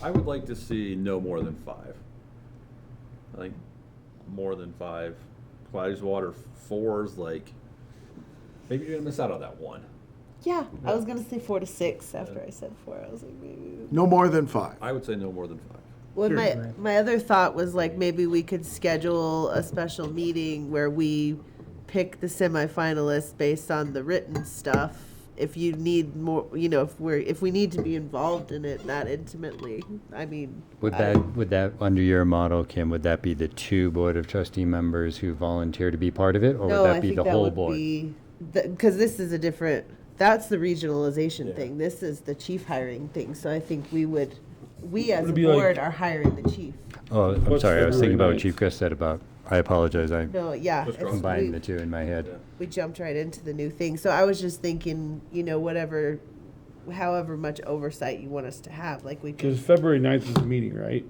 I would like to see no more than 5. I think more than 5. Water 4s, like, maybe you're gonna miss out on that one. Yeah, I was gonna say 4 to 6 after I said 4. I was like, maybe. No more than 5. I would say no more than 5. Well, Sure. my other thought was like maybe we could schedule a special meeting where we pick the semifinalists based on the written stuff. If you need more, if we need to be involved in it that intimately, I mean. Would that, under your model, Kim, would that be the 2 Board of Trustee members who volunteer to be part of it? Or No, would I that be think the that whole would board? be, because this is a different, that's the regionalization thing. This is the chief hiring thing. So I think we as a Would it be like- board are hiring the chief. Oh, I'm What's sorry, I was thinking about February what Chief Chris said about, I apologize, I No, yeah. What's it's- wrong? combined we- the 2 in my head. We jumped right into the new thing. So I was just thinking, however much oversight you want us to have, like we because could, February 9th is the meeting, right?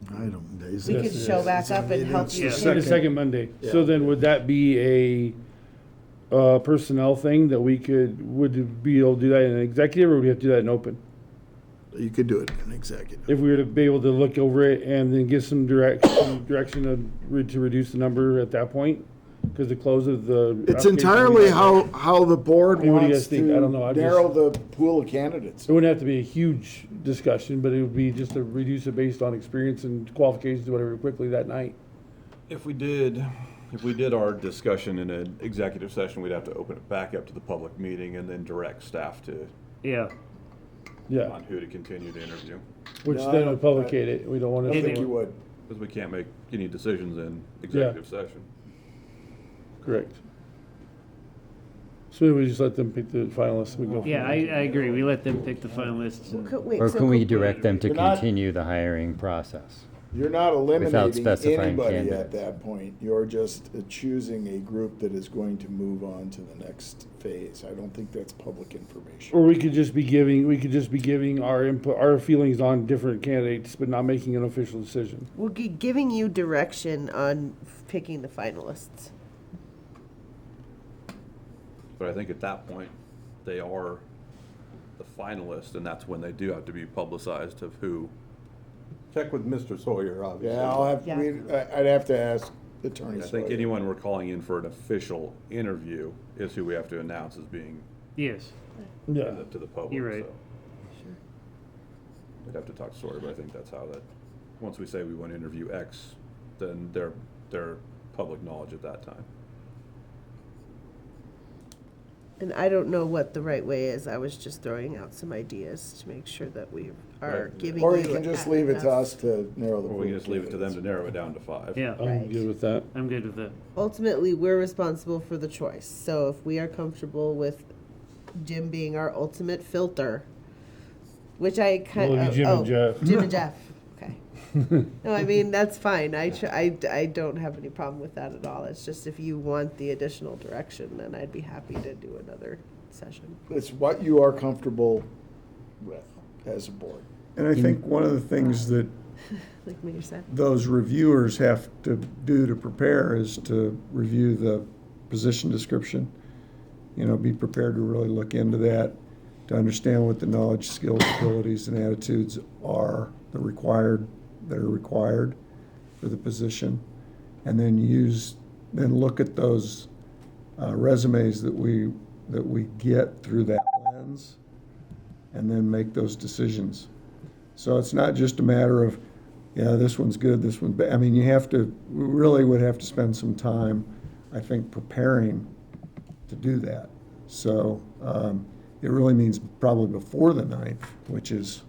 I don't, is we it? could show back up and help you. It's the second Monday. So Yeah. then would that be a personnel thing that would be able to do that in an executive, or would we have to do that in open? You could do it in executive. If we were to be able to look over it and then give some direction to reduce the number at that point? Because the close of the. It's application entirely would be that day. how the board Hey, what do you wants guys think? I don't know. to I narrow the pool of candidates. It wouldn't have to be a huge discussion, but it would be just to reduce it based on experience and qualifications, whatever, quickly that night. If we did our discussion in an executive session, we'd have to open it back up to the public meeting and then direct staff to, Yeah. Yeah, on who to continue to interview. which No, I then don't- would publicate it. We don't want I to. think you would. Because we can't make any decisions in executive session. Correct. So we just let them pick the finalists. We go. from Yeah, there. I agree. We let them pick the finalists. And, Wait, Or so can we could- direct them to You're not- continue the hiring process? You're not eliminating specifying anybody at candidates. that point. You're just choosing a group that is going to move on to the next phase. I don't think that's public information. Or we could just be giving our input, our feelings on different candidates, but not making an official decision. We'll be giving you direction on picking the finalists. But I think at that point, they are the finalists, and that's when they do have to be publicized of who. Check with Mr. Sawyer, obviously. Yeah, I'd have to ask Attorney I think Sawyer. anyone we're calling in for an official interview is who we have to announce as being Yes. Yeah. to the public. You're right. So. We'd have to talk to Sawyer, but I think that's how that, once we say we want to interview X, then they're public knowledge at that time. And I don't know what the right way is. I was just throwing out some ideas to make sure that we are Right. giving Or you. you can just leave it to us to narrow the. Or we can just leave it to them to narrow it down to 5. Yeah, I'm Right. good with that. I'm good with that. Ultimately, we're responsible for the choice. So if we are comfortable with Jim being our ultimate filter, which I kind Well, of. Jim and Jeff. Jim and Jeff. Okay. No, I mean, that's fine. I don't have any problem with that at all. It's just if you want the additional direction, then I'd be happy to do another session. It's what you are comfortable with as a board. And I think one of the things that Like Mayor said. those reviewers have to do to prepare is to review the position description. You know, be prepared to really look into that, to understand what the knowledge, skills, abilities, and attitudes are, that are required for the position. And then look at those resumes that we get through that lens, and then make those decisions. So it's not just a matter of, yeah, this one's good, this one's bad. I mean, we really would have to spend some time, I think, preparing to do that. So it really means probably before the 9th, which is,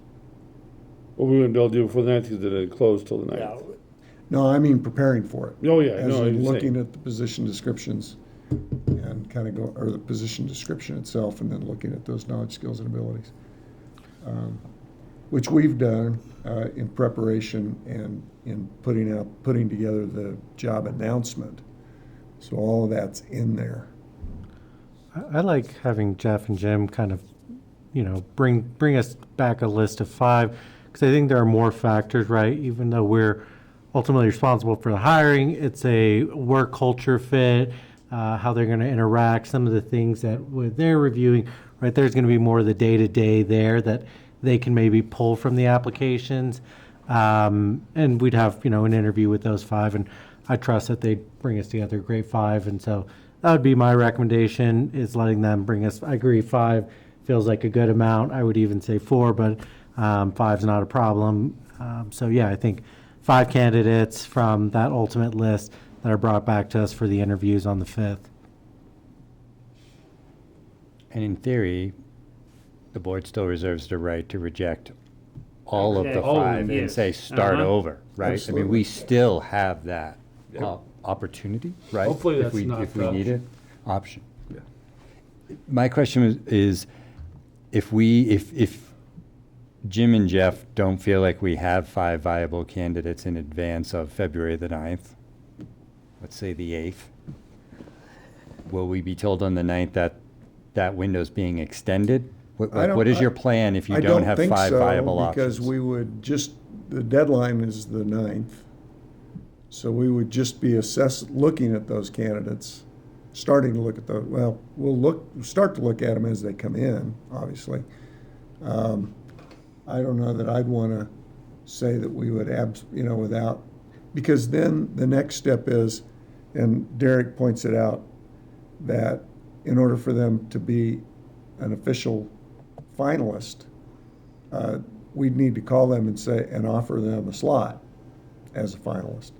Well, we wouldn't be able to do it before the 9th because it had closed till the 9th. no, I mean preparing for it. Oh, yeah, As no, in I'm looking saying. at the position descriptions and kind of or the position description itself, and then looking at those knowledge, skills, and abilities. Which we've done in preparation and in putting together the job announcement. So all of that's in there. I like having Jeff and Jim kind of, bring us back a list of 5, because I think there are more factors, right? Even though we're ultimately responsible for the hiring, it's a work culture fit, how they're going to interact, some of the things that they're reviewing, right? There's going to be more of the day-to-day there that they can maybe pull from the applications. And we'd have, an interview with those 5, and I trust that they'd bring us together a great 5. And so that would be my recommendation, is letting them bring us, I agree, 5 feels like a good amount. I would even say 4, but 5's not a problem. So yeah, I think 5 candidates from that ultimate list that are brought back to us for the interviews on the 5th. And in theory, the board still reserves the right to reject all of the All of 5 them, and yes. say, start Uh-huh. over, right? I Absolutely. mean, we still have that opportunity, right? Hopefully If that's we- not If the we need it, option. Yeah. My question is, if Jim and Jeff don't feel like we have 5 viable candidates in advance of February the 9th, let's say the 8th, will we be told on the 9th that that window's being extended? What is your plan if you don't have 5 viable options? Because we would the deadline is the 9th. So we would just be looking at those candidates, starting to look at we'll start to look at them as they come in, obviously. I don't know that I'd want to say that we would without, because then the next step is, and Derek points it out, that in order for them to be an official finalist, we'd need to call them and offer them a slot as a finalist.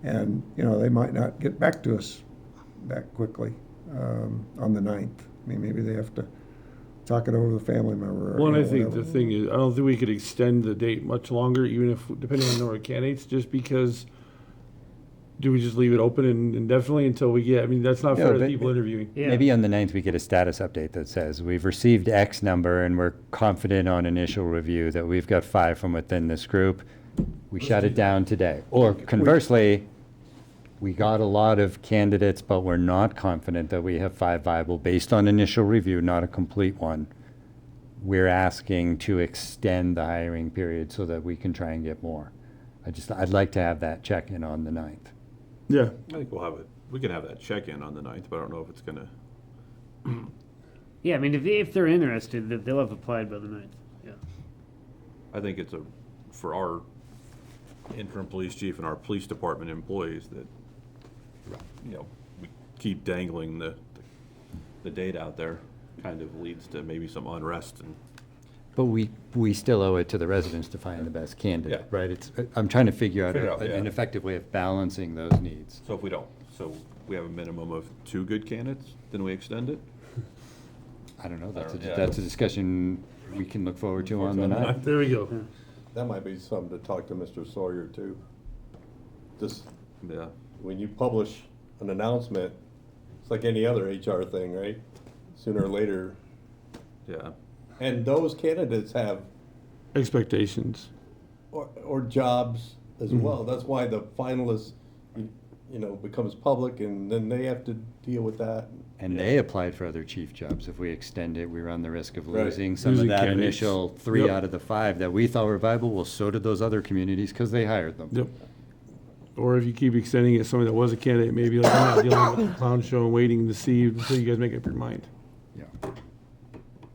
And, they might not get back to us that quickly on the 9th. I mean, maybe they have to talk it over with a family member. One, or I think whatever. the thing is, I don't think we could extend the date much longer, even if, depending on the number of candidates, just because, do we just leave it open indefinitely until we get, I mean, that's not No, fair to but- people interviewing. Yeah. Maybe on the 9th, we get a status update that says, we've received X number and we're confident on initial review that we've got 5 from within this group. we shut it down today. Or conversely, we got a lot of candidates, but we're not confident that we have 5 viable based on initial review, not a complete one. We're asking to extend the hiring period so that we can try and get more. I'd like to have that check-in on the 9th. Yeah. I think we can have that check-in on the 9th, but I don't know if it's gonna, Yeah, I mean, if they're interested, they'll have applied by the 9th. Yeah. I think it's for our interim police chief and our police department employees that, we keep dangling the date out there, kind of leads to maybe some unrest and. But we still owe it to the residents to find the best candidate, Yeah. right? I'm trying to figure out Yeah. an effective way of balancing those needs. So if we don't, we have a minimum of 2 good candidates, then we extend it? I don't know, Yeah. that's a discussion we can look forward to on the 9th. There we go. That might be something to talk to Mr. Sawyer too. Just Yeah. when you publish an announcement, it's like any other HR thing, right? Sooner or later. Yeah. And those candidates have, Expectations. or jobs as well. That's why the finalist, becomes public and then they have to deal with that. And they applied for other chief jobs. If we extend it, we run the risk of Right. losing some of Losing that candidates. initial 3 Yep. out of the 5 that we thought were viable. Well, so did those other communities because they hired them. Yep. Or if you keep extending it, somebody that was a candidate, maybe like I'm not dealing with the clown show and waiting to see until you guys make up your mind. Yeah.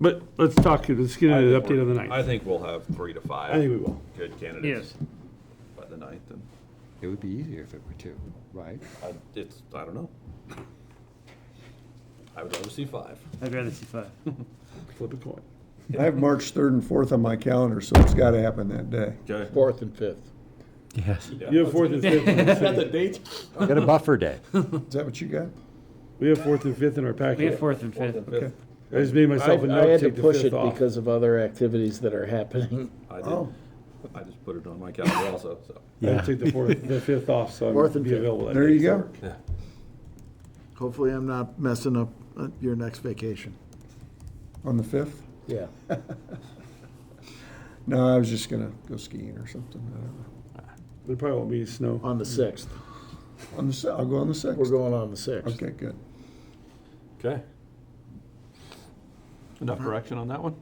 But let's get an update on the 9th. I think we'll have 3 to 5. I think we will. Good candidates by the 9th, and It would be easier if it were 2, right? I don't know. I would rather see 5. I'd rather see 5. Flip a coin. I have March 3rd and 4th on my calendar, so it's got to happen that day. Okay. 4th and 5th. Yes. You have 4th and 5th. in the Got the city. date? Got a buffer day. Is that what you got? We have 4th and 5th in our packet. We have 4th and 5th. Okay. I just made myself a I note had to to take the push 5th it off. because of other activities that are happening. I did. Oh. I just put it on my calendar also, so. I had to take the 5th off, so I'm 4th and be 5th. available that There day, you so. go. Yeah. Hopefully I'm not messing up your next vacation. On the 5th? Yeah. No, I was just gonna go skiing or something. I don't know. There probably won't be any snow. On the 6th. I'll go on the 6th. We're going on the 6th. Okay, good. Okay. Enough direction on that one?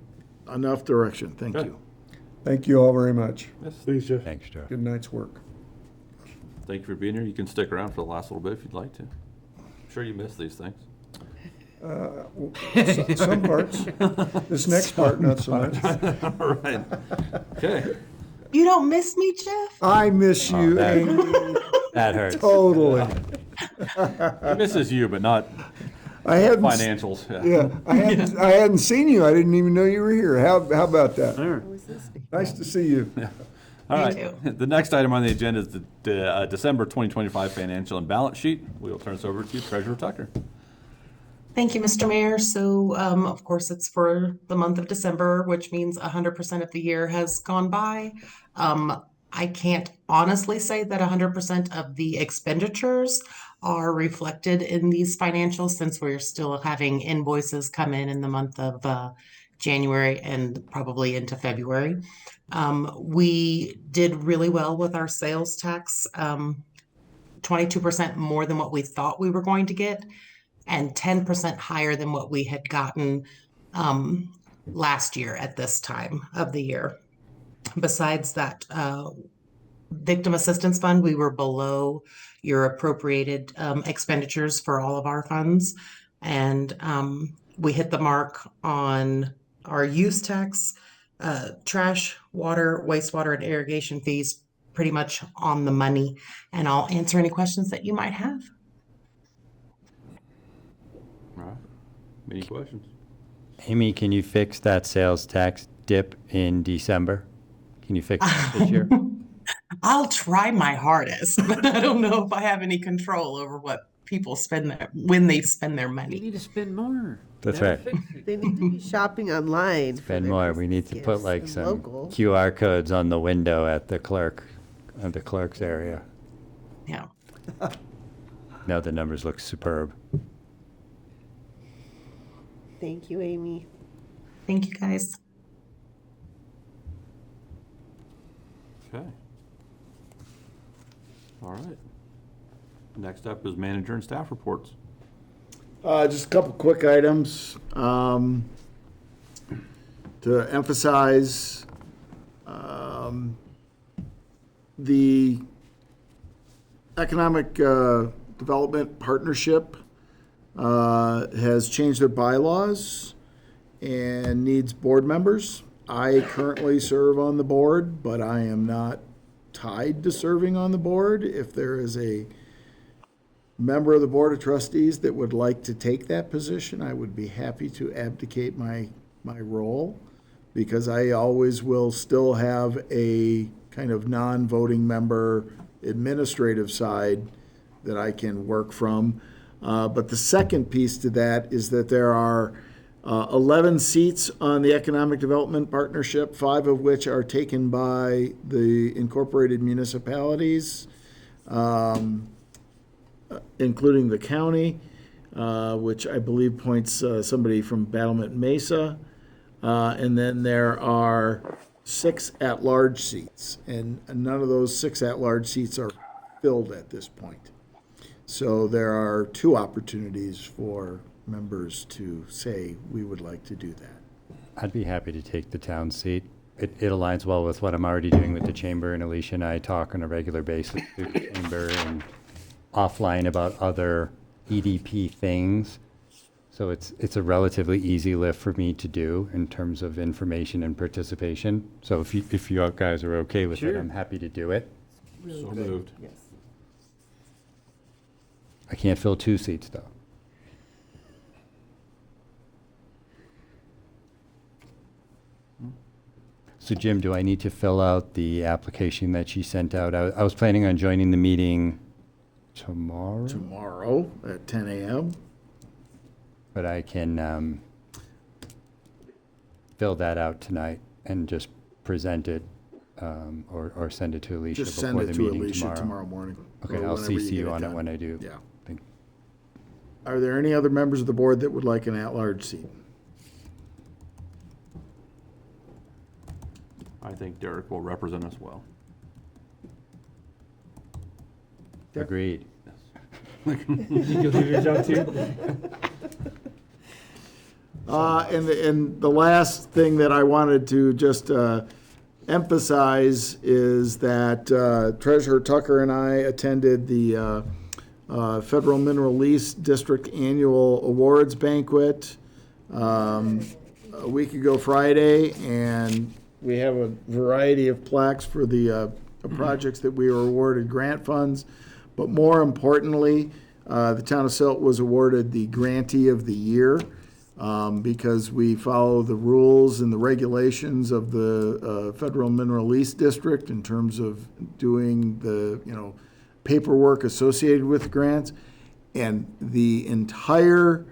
Enough direction, thank Good. you. Thank you all very much. Yes. Thanks, Jeff. Thanks, Jeff. Good night's work. Thank you for being here. You can stick around for the last little bit if you'd like to. I'm sure you miss these things. Some parts. This next part, not so much. All right. Okay. You don't miss me, Jeff? I miss you, that- Amy. That hurts. Totally. He misses you, but not I hadn't. financials. Yeah, I hadn't seen you. I didn't even know you were here. How about that? Sure. Nice to see you. All Me right. too. The next item on the agenda is the December 2025 financial and balance sheet. We will turn this over to Treasurer Tucker. Thank you, Mr. Mayor. So, of course, it's for the month of December, which means 100% of the year has gone by. I can't honestly say that 100% of the expenditures are reflected in these financials since we're still having invoices come in the month of January and probably into February. We did really well with our sales tax, 22% more than what we thought we were going to get, and 10% higher than what we had gotten last year at this time of the year. Besides that victim assistance fund, we were below your appropriated expenditures for all of our funds. And we hit the mark on our use tax, trash, water, wastewater, and irrigation fees pretty much on the money. And I'll answer any questions that you might have. All right. Any questions? Amy, can you fix that sales tax dip in December? Can you fix that this year? I'll try my hardest, but I don't know if I have any control over what people when they spend their You money. need to spend more. That's That'll right. fix it. They need to be shopping online. for Spend their more. We need to Christmas put gifts like and some local. QR codes on the window at the clerk's area. Yeah. No, the numbers look superb. Thank you, Amy. Thank you, guys. Okay. All right. Next up is manager and staff reports. Just a couple quick items. To emphasize, the Economic Development Partnership has changed their bylaws and needs board members. I currently serve on the board, but I am not tied to serving on the board. If there is a member of the Board of Trustees that would like to take that position, I would be happy to abdicate my role, because I always will still have a kind of non-voting member administrative side that I can work from. But the second piece to that is that there are 11 seats on the Economic Development Partnership, 5 of which are taken by the incorporated municipalities, including the county, which I believe points somebody from Battlement Mesa. And then there are 6 at-large seats, and none of those 6 at-large seats are filled at this point. So there are 2 opportunities for members to say, we would like to do that. I'd be happy to take the town seat. It aligns well with what I'm already doing with the chamber, and Alicia and I talk on a regular basis through the chamber and offline about other EDP things. So it's a relatively easy lift for me to do in terms of information and participation. So if you guys are okay with it, I'm happy to do it. So moved. Yes. I can't fill 2 seats though. So Jim, do I need to fill out the application that she sent out? I was planning on joining the meeting tomorrow. Tomorrow at 10 a.m. But I can fill that out tonight and just present it, or send it to Alicia Just before send the it to meeting Alicia tomorrow morning. Okay, or I'll whenever CC get you it on it done. when I do. Yeah. Think- Are there any other members of the board that would like an at-large seat? I think Derek will represent us well. Agreed. You can do your job too. And the last thing that I wanted to just emphasize is that Treasurer Tucker and I attended the Federal Mineral Lease District Annual Awards Banquet a week ago Friday, and we have a variety of plaques for the projects that we were awarded grant funds. But more importantly, the town of Silt was awarded the Grantee of the Year, because we follow the rules and the regulations of the Federal Mineral Lease District in terms of doing the, paperwork associated with grants. And the entire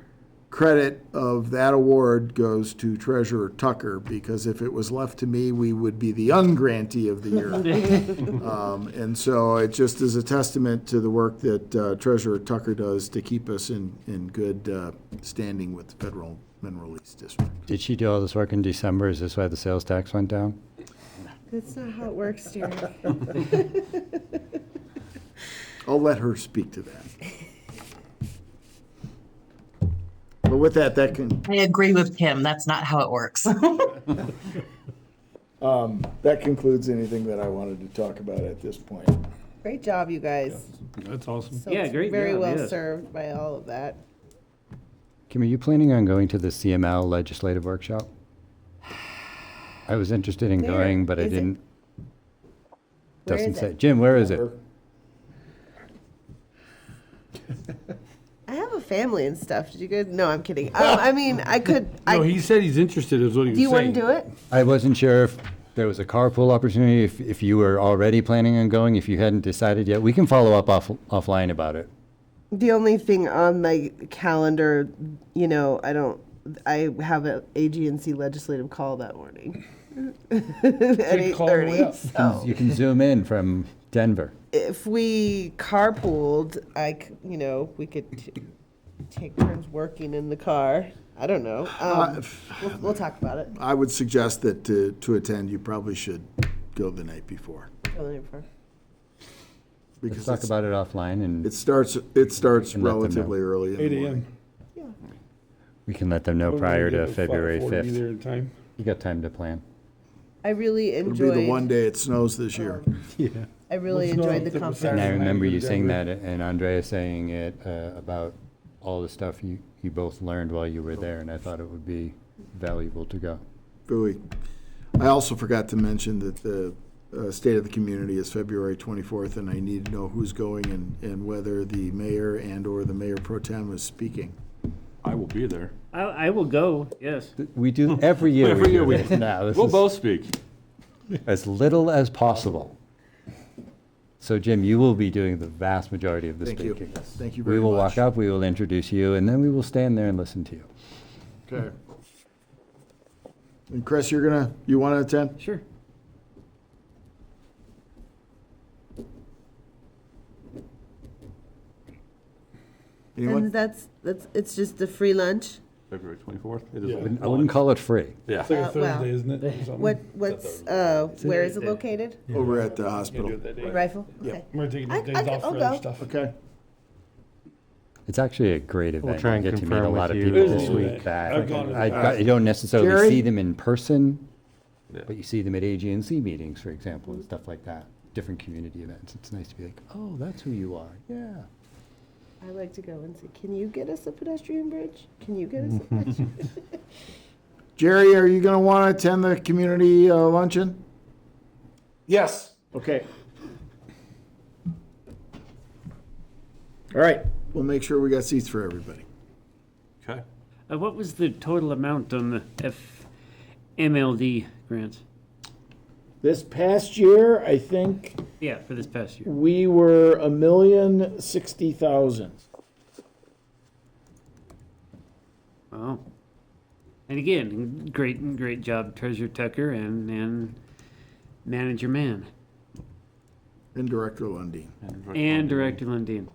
credit of that award goes to Treasurer Tucker, because if it was left to me, we would be the ungrantee of the year. And so it just is a testament to the work that Treasurer Tucker does to keep us in good standing with the Federal Mineral Lease District. Did she do all this work in December? Is this why the sales tax went down? That's not how it works, dear. I'll let her speak to that. But with that I agree with Kim. That's not how it works. that concludes anything that I wanted to talk about at this point. Great job, you guys. That's awesome. So Yeah, it's great very job, well yes. served by all of that. Kim, are you planning on going to the CML legislative workshop? I was interested in Where going, but I is it? didn't. Where Doesn't is say. it? Jim, where is it? I have a family and stuff. Did you guys? No, I'm kidding. I mean, I could. No, he said he's interested, is what he was Do you saying. want to do it? I wasn't sure if there was a carpool opportunity, if you were already planning on going, if you hadn't decided yet. We can follow up offline about it. The only thing on my calendar, I have an AG&C legislative call that morning at call on the way 8:30. up. So You can zoom in from Denver. if we carpooled, we could take turns working in the car. I don't know. We'll talk about it. I would suggest that to attend, you probably should go the night before. Let's because talk about it offline and it starts can let them know. relatively early in 8 the morning. a.m. we can let them know prior to February 5:40 be 5th. there in time. You got time to plan. I really It'll be the enjoyed, one day it snows this year. Yeah. I really Well, it's enjoyed not the the conference. And I Saturday night remember in you saying that January. and Andrea saying it about all the stuff you both learned while you were there, and I thought it would be valuable to go. Buoy. I also forgot to mention that the State of the Community is February 24th, and I need to know who's going and whether the mayor and/or the mayor pro tem is speaking. I will be there. I will go, yes. We do every year. Every year we do this now. This We'll is both speak. as little as possible. So Jim, you will be doing the vast majority of the Thank you. speaking. Thank you very We will much. walk up, we will introduce you, and then we will stand there and listen to you. Okay. And Chris, you want to attend? Sure. Anyone? And it's just a free lunch. February 24th? It Yeah. is. I wouldn't call it free. Yeah. It's like a Well, Thursday, isn't it? or something? Where is it located? Over at the Can't do hospital. it that day. Rifle? Okay. I'm gonna take I- days I off can- for I'll other go. stuff. Okay. It's actually a great event. try and You get to meet a confirm lot of with you people this week. that I've gone to the I past. you don't necessarily Jerry? see them in person, Yeah. but you see them at AG&C meetings, for example, and stuff like that. Different community events. It's nice to be like, oh, that's who you are. Yeah. I like to go and say, can you get us a pedestrian bridge? Can you get us a pedestrian? Jerry, are you going to want to attend the community luncheon? Yes. Okay. All right. We'll make sure we got seats for everybody. Okay. What was the total amount on the FMLD grants? This past year, I think Yeah, for this past year. we were $1,060,000. Wow. And again, great job, Treasurer Tucker and Manager Man And Director Lundin. and Director Lundin.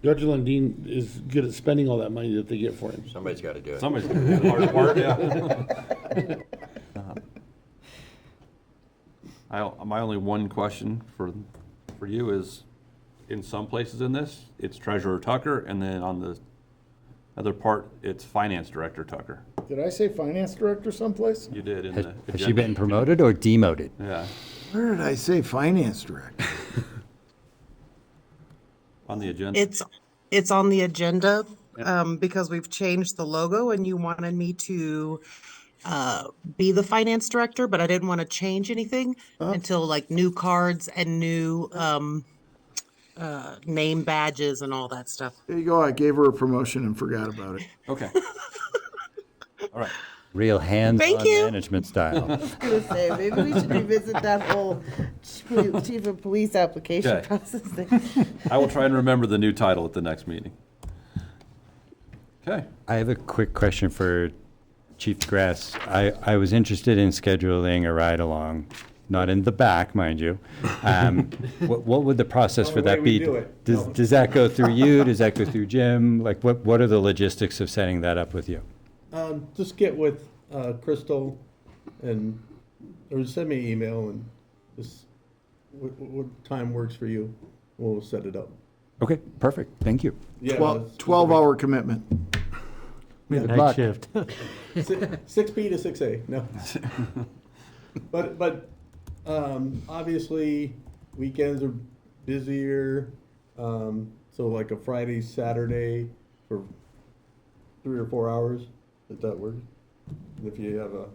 Judge Lundin is good at spending all that money that they get for him. Somebody's got to do it. Somebody's going to do the hard part, yeah. My only one question for you is, in some places in this, it's Treasurer Tucker, and then on the other part, it's Finance Director Tucker. Did I say finance director someplace? You did in Has, the has she agenda. been promoted or demoted? Yeah, Where did I say finance director? on the agenda. It's on the agenda, because we've changed the logo and you wanted me to be the finance director, but I didn't want to change anything until like new cards and new name badges and all that stuff. There you go. I gave her a promotion and forgot about it. Okay. All right. Real hands-on Thank you. management style. I was gonna say, maybe we should revisit that whole chief of police application Okay. process thing. I will try and remember the new title at the next meeting. Okay. I have a quick question for Chief Grass. I was interested in scheduling a ride-along, not in the back, mind you. What would the process for the way that we be? do it. Does that go through you? Does that go through Jim? Like, what are the logistics of setting that up with you? Just get with Crystal or send me an email and just what time works for you. We'll set it up. Okay, perfect. Thank you. Yeah, 12-hour commitment. Good Night luck. shift. 6P to 6A. No. But obviously weekends are busier. So like a Friday, Saturday for 3 or 4 hours, if that works. If you have a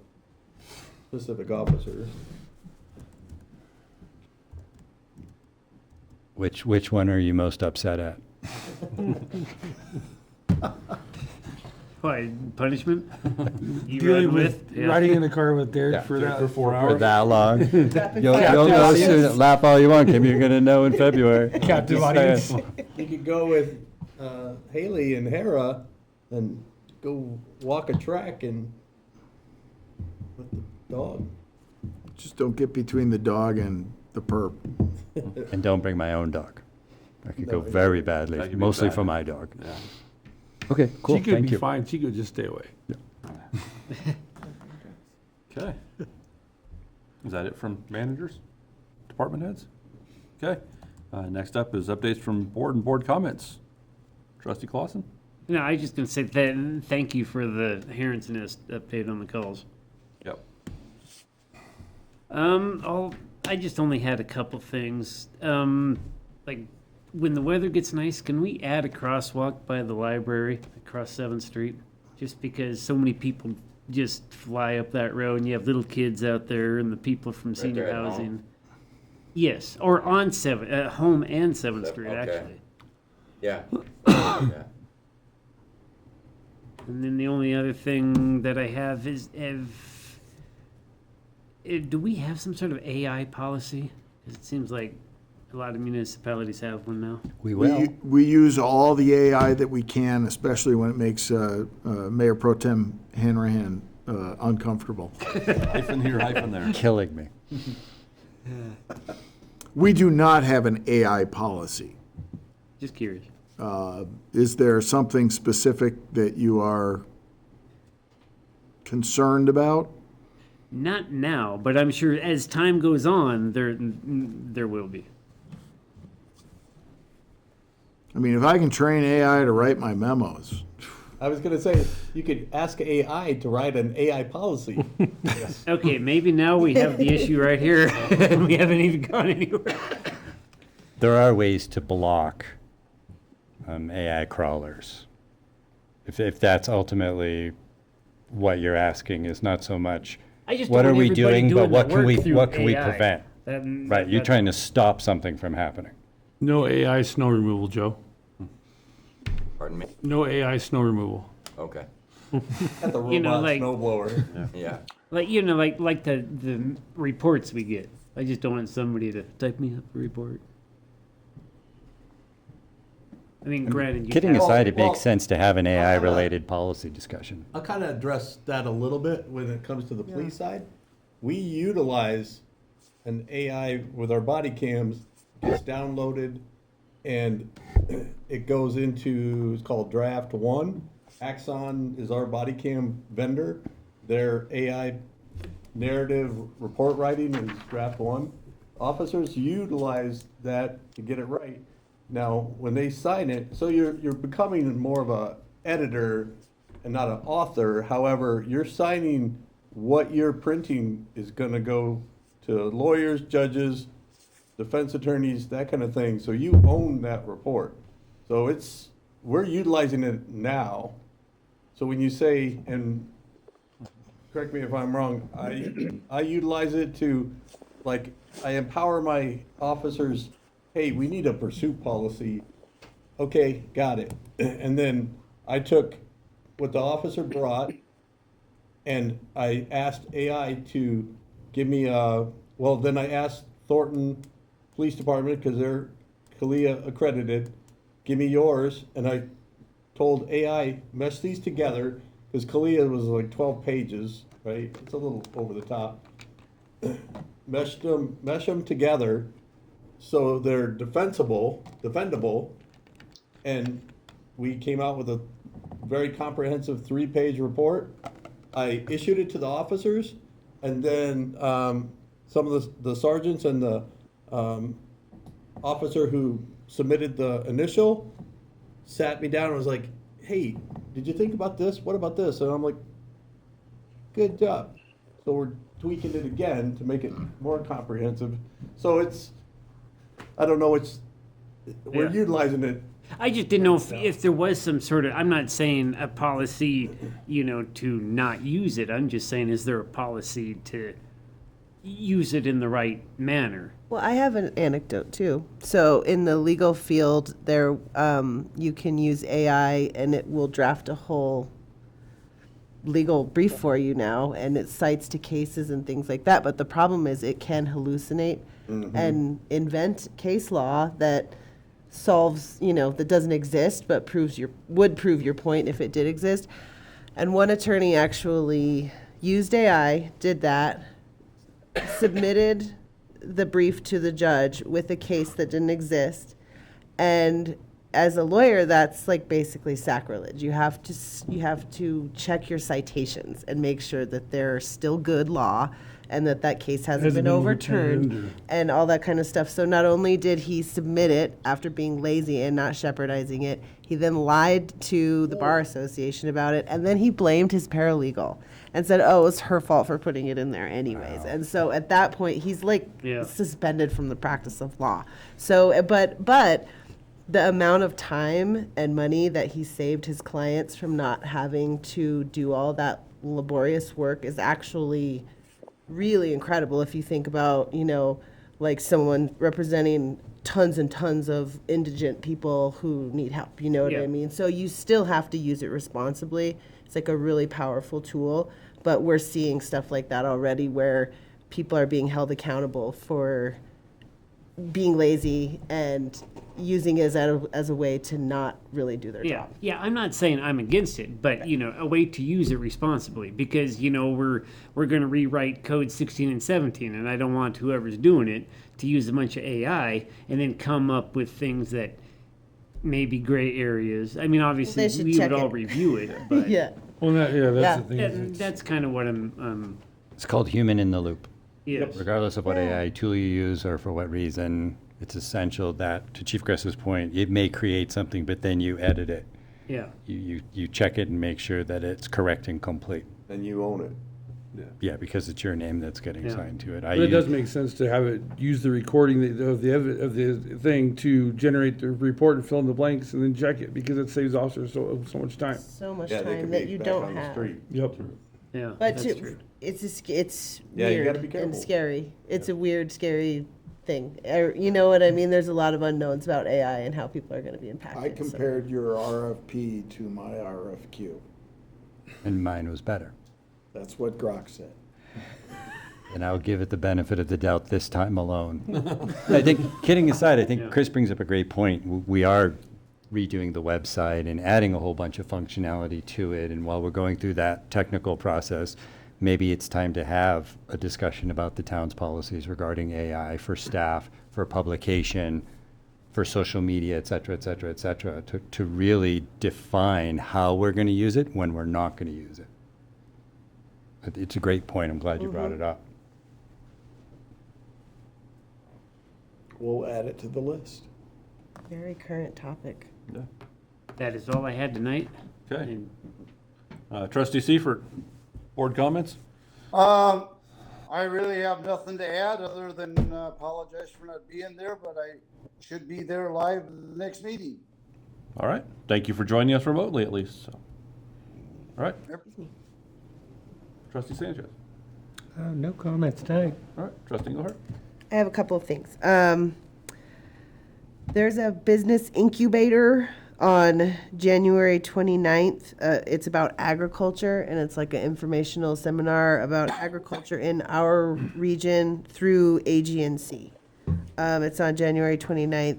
specific officer. Which one are you most upset at? Why, punishment? You Dealing ride with, with? Yeah. riding in the car with Derek Yeah. for that. For 4 For hours. that long? You'll know soon. Laugh all you want, Kim. You're gonna know in February. Captive Just audience. saying. You could go with Haley and Hera and go walk a track and with the dog. Just don't get between the dog and the perp. And don't bring my own dog. That could go No, very badly, That could be mostly bad. for my dog. Yeah. Okay, cool, She could thank be you. fine. She could just stay away. Okay. Is that it from managers? Department heads? Okay. Next up is updates from board and board comments. Trustee Clausen? No, I was just gonna say thank you for the Heron's Nest update on the calls. Yep. I just only had a couple things. Like when the weather gets nice, can we add a crosswalk by the library across 7th Street? Just because so many people just fly up that road, and you have little kids out there, and the people from senior there at housing. home? Yes, or on home and 7th Street Okay. actually. Yeah. Yeah. And then the only other thing that I have is, do we have some sort of AI policy? 'Cause it seems like a lot of municipalities have one now. We will. We use all the AI that we can, especially when it makes Mayor Pro Tem Hanrahan uncomfortable. Hyphen here, hyphen there. Killing me. We do not have an AI policy. Just curious. Is there something specific that you are concerned about? Not now, but I'm sure as time goes on, there will be. I mean, if I can train AI to write my memos, I was gonna say, you could ask AI to write an AI policy. Okay, maybe now we have the issue right here, and we haven't even gone anywhere. There are ways to block AI crawlers. If that's ultimately what you're asking, is not so much I just what don't are want we everybody doing, but the what work can we through prevent? Right, you're trying to stop something from happening. No AI snow removal, Joe. Pardon me? No AI snow removal. Okay. Got the You know, robot like- snow blower. Yeah. like the reports we get. I just don't want somebody to type me up a report. I mean, granted, you Kidding have- aside, it Well, makes sense to have an AI-related policy discussion. I'll kind of address that a little bit when it comes to the police side. We utilize an AI with our body cams, gets downloaded, and it goes into, it's called Draft One. Axon is our body cam vendor. Their AI narrative report writing is Draft One. Officers utilize that to get it right. Now, when they sign it, so you're becoming more of a editor and not an author. However, you're signing what you're printing is gonna go to lawyers, judges, defense attorneys, that kind of thing. So you own that report. So we're utilizing it now. So when you say, and correct me if I'm wrong, I utilize it to, like, I empower my officers, hey, we need a pursuit policy. Okay, got it. And then I took what the officer brought and I asked AI to give me then I asked Thornton Police Department, because they're CALIA accredited, give me yours. And I told AI, mesh these together, because CALIA was like 12 pages, right? It's a little over the top. Mesh them together so they're defendable, and we came out with a very comprehensive 3-page report. I issued it to the officers, and then some of the sergeants and the officer who submitted the initial sat me down and was like, hey, did you think about this? What about this? And I'm like, good job. So we're tweaking it again to make it more comprehensive. So I don't know, we're Yeah. utilizing it. I just didn't know if there was some sort of, I'm not saying a policy, to not use it. I'm just saying, is there a policy to use it in the right manner? Well, I have an anecdote too. So in the legal field, there you can use AI and it will draft a whole legal brief for you now, and it cites to cases and things like that. But the problem is it can hallucinate and invent case law that solves, that doesn't exist, but would prove your point if it did exist. And one attorney actually used AI, did that, submitted the brief to the judge with a case that didn't exist, and as a lawyer, that's like basically sacrilege. You have to check your citations and make sure that they're still good law and that case hasn't been overturned and all that kind of stuff. So not only did he submit it after being lazy and not shepherdizing it, he then lied to the Bar Association about it, and then he blamed his paralegal and said, oh, it was her fault for putting it in there anyways. Wow. And so at that point, he's like suspended from the practice of law. So, but the amount of time and money that he saved his clients from not having to do all that laborious work is actually really incredible if you think about, like someone representing tons and tons of indigent people who need help, you know what I mean? So you still have to use it responsibly. It's like a really powerful tool, but we're seeing stuff like that already where people are being held accountable for being lazy and using it as a way to not really do their job. Yeah, I'm not saying I'm against it, but a way to use it responsibly, because we're going to rewrite code 16 and 17, and I don't want whoever's doing it to use a bunch of AI and then come up with things that may be gray areas. I mean, obviously we would all review it, but Well, that's the thing. that's kind of what I'm. It's called human in the loop. Yes. Regardless of what AI tool you use or for what reason, it's essential that, to Chief Gress's point, it may create something, but then you edit it. Yeah. You check it and make sure that it's correct and complete. And you own it. Yeah, because it's your name that's getting assigned to it. But it does make sense to have it use the recording of the thing to generate the report and fill in the blanks and then check it, because it saves officers so much time. So much time that you don't have. Yep. Yeah. But that's true. it's Yeah, you weird gotta be careful. and scary. It's a weird, scary thing. You know what I mean? There's a lot of unknowns about AI and how people are going to be impacted. I compared your RFP to my RFQ. And mine was better. That's what Grok said. And I'll give it the benefit of the doubt this time alone. I think, kidding aside, I think Chris brings up a great point. We are redoing the website and adding a whole bunch of functionality to it. And while we're going through that technical process, maybe it's time to have a discussion about the town's policies regarding AI for staff, for publication, for social media, et cetera, et cetera, et cetera, to really define how we're going to use it when we're not going to use it. It's a great point. I'm glad you brought it up. We'll add it to the list. Very current topic. Yeah. That is all I had tonight. Okay. And Trustee Seifert, board comments? I really have nothing to add other than apologize for not being there, but I should be there live the next meeting. All right. Thank you for joining us remotely, at least. So. All right. Yep. Trustee Sanchez. No comments tonight. All right. Trustee Engelhardt. I have a couple of things. There's a business incubator on January 29th. It's about agriculture, and it's like an informational seminar about agriculture in our region through AGNC. It's on January 29th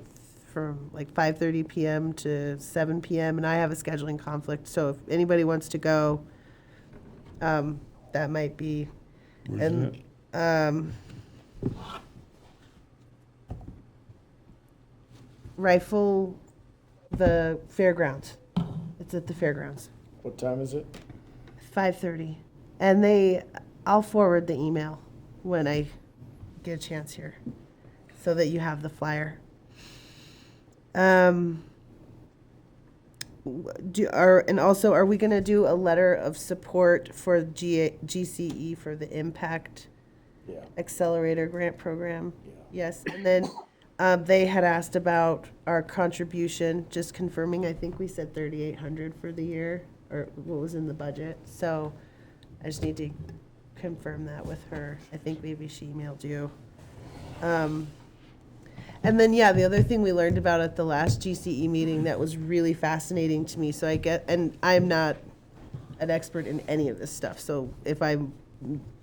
from like 5:30 p.m. to 7 p.m., and I have a scheduling conflict, so if anybody wants to go, that might be. Where's that? Rifle the fairgrounds. It's at the fairgrounds. What time is it? 5:30. And I'll forward the email when I get a chance here so that you have the flyer. And also, are we going to do a letter of support for GCE for the Impact Accelerator Grant Program? Yes. And then they had asked about our contribution, just confirming. I think we said $3,800 for the year, or what was in the budget. So I just need to confirm that with her. I think maybe she emailed you. And then, the other thing we learned about at the last GCE meeting that was really fascinating to me. So and I'm not an expert in any of this stuff. So if I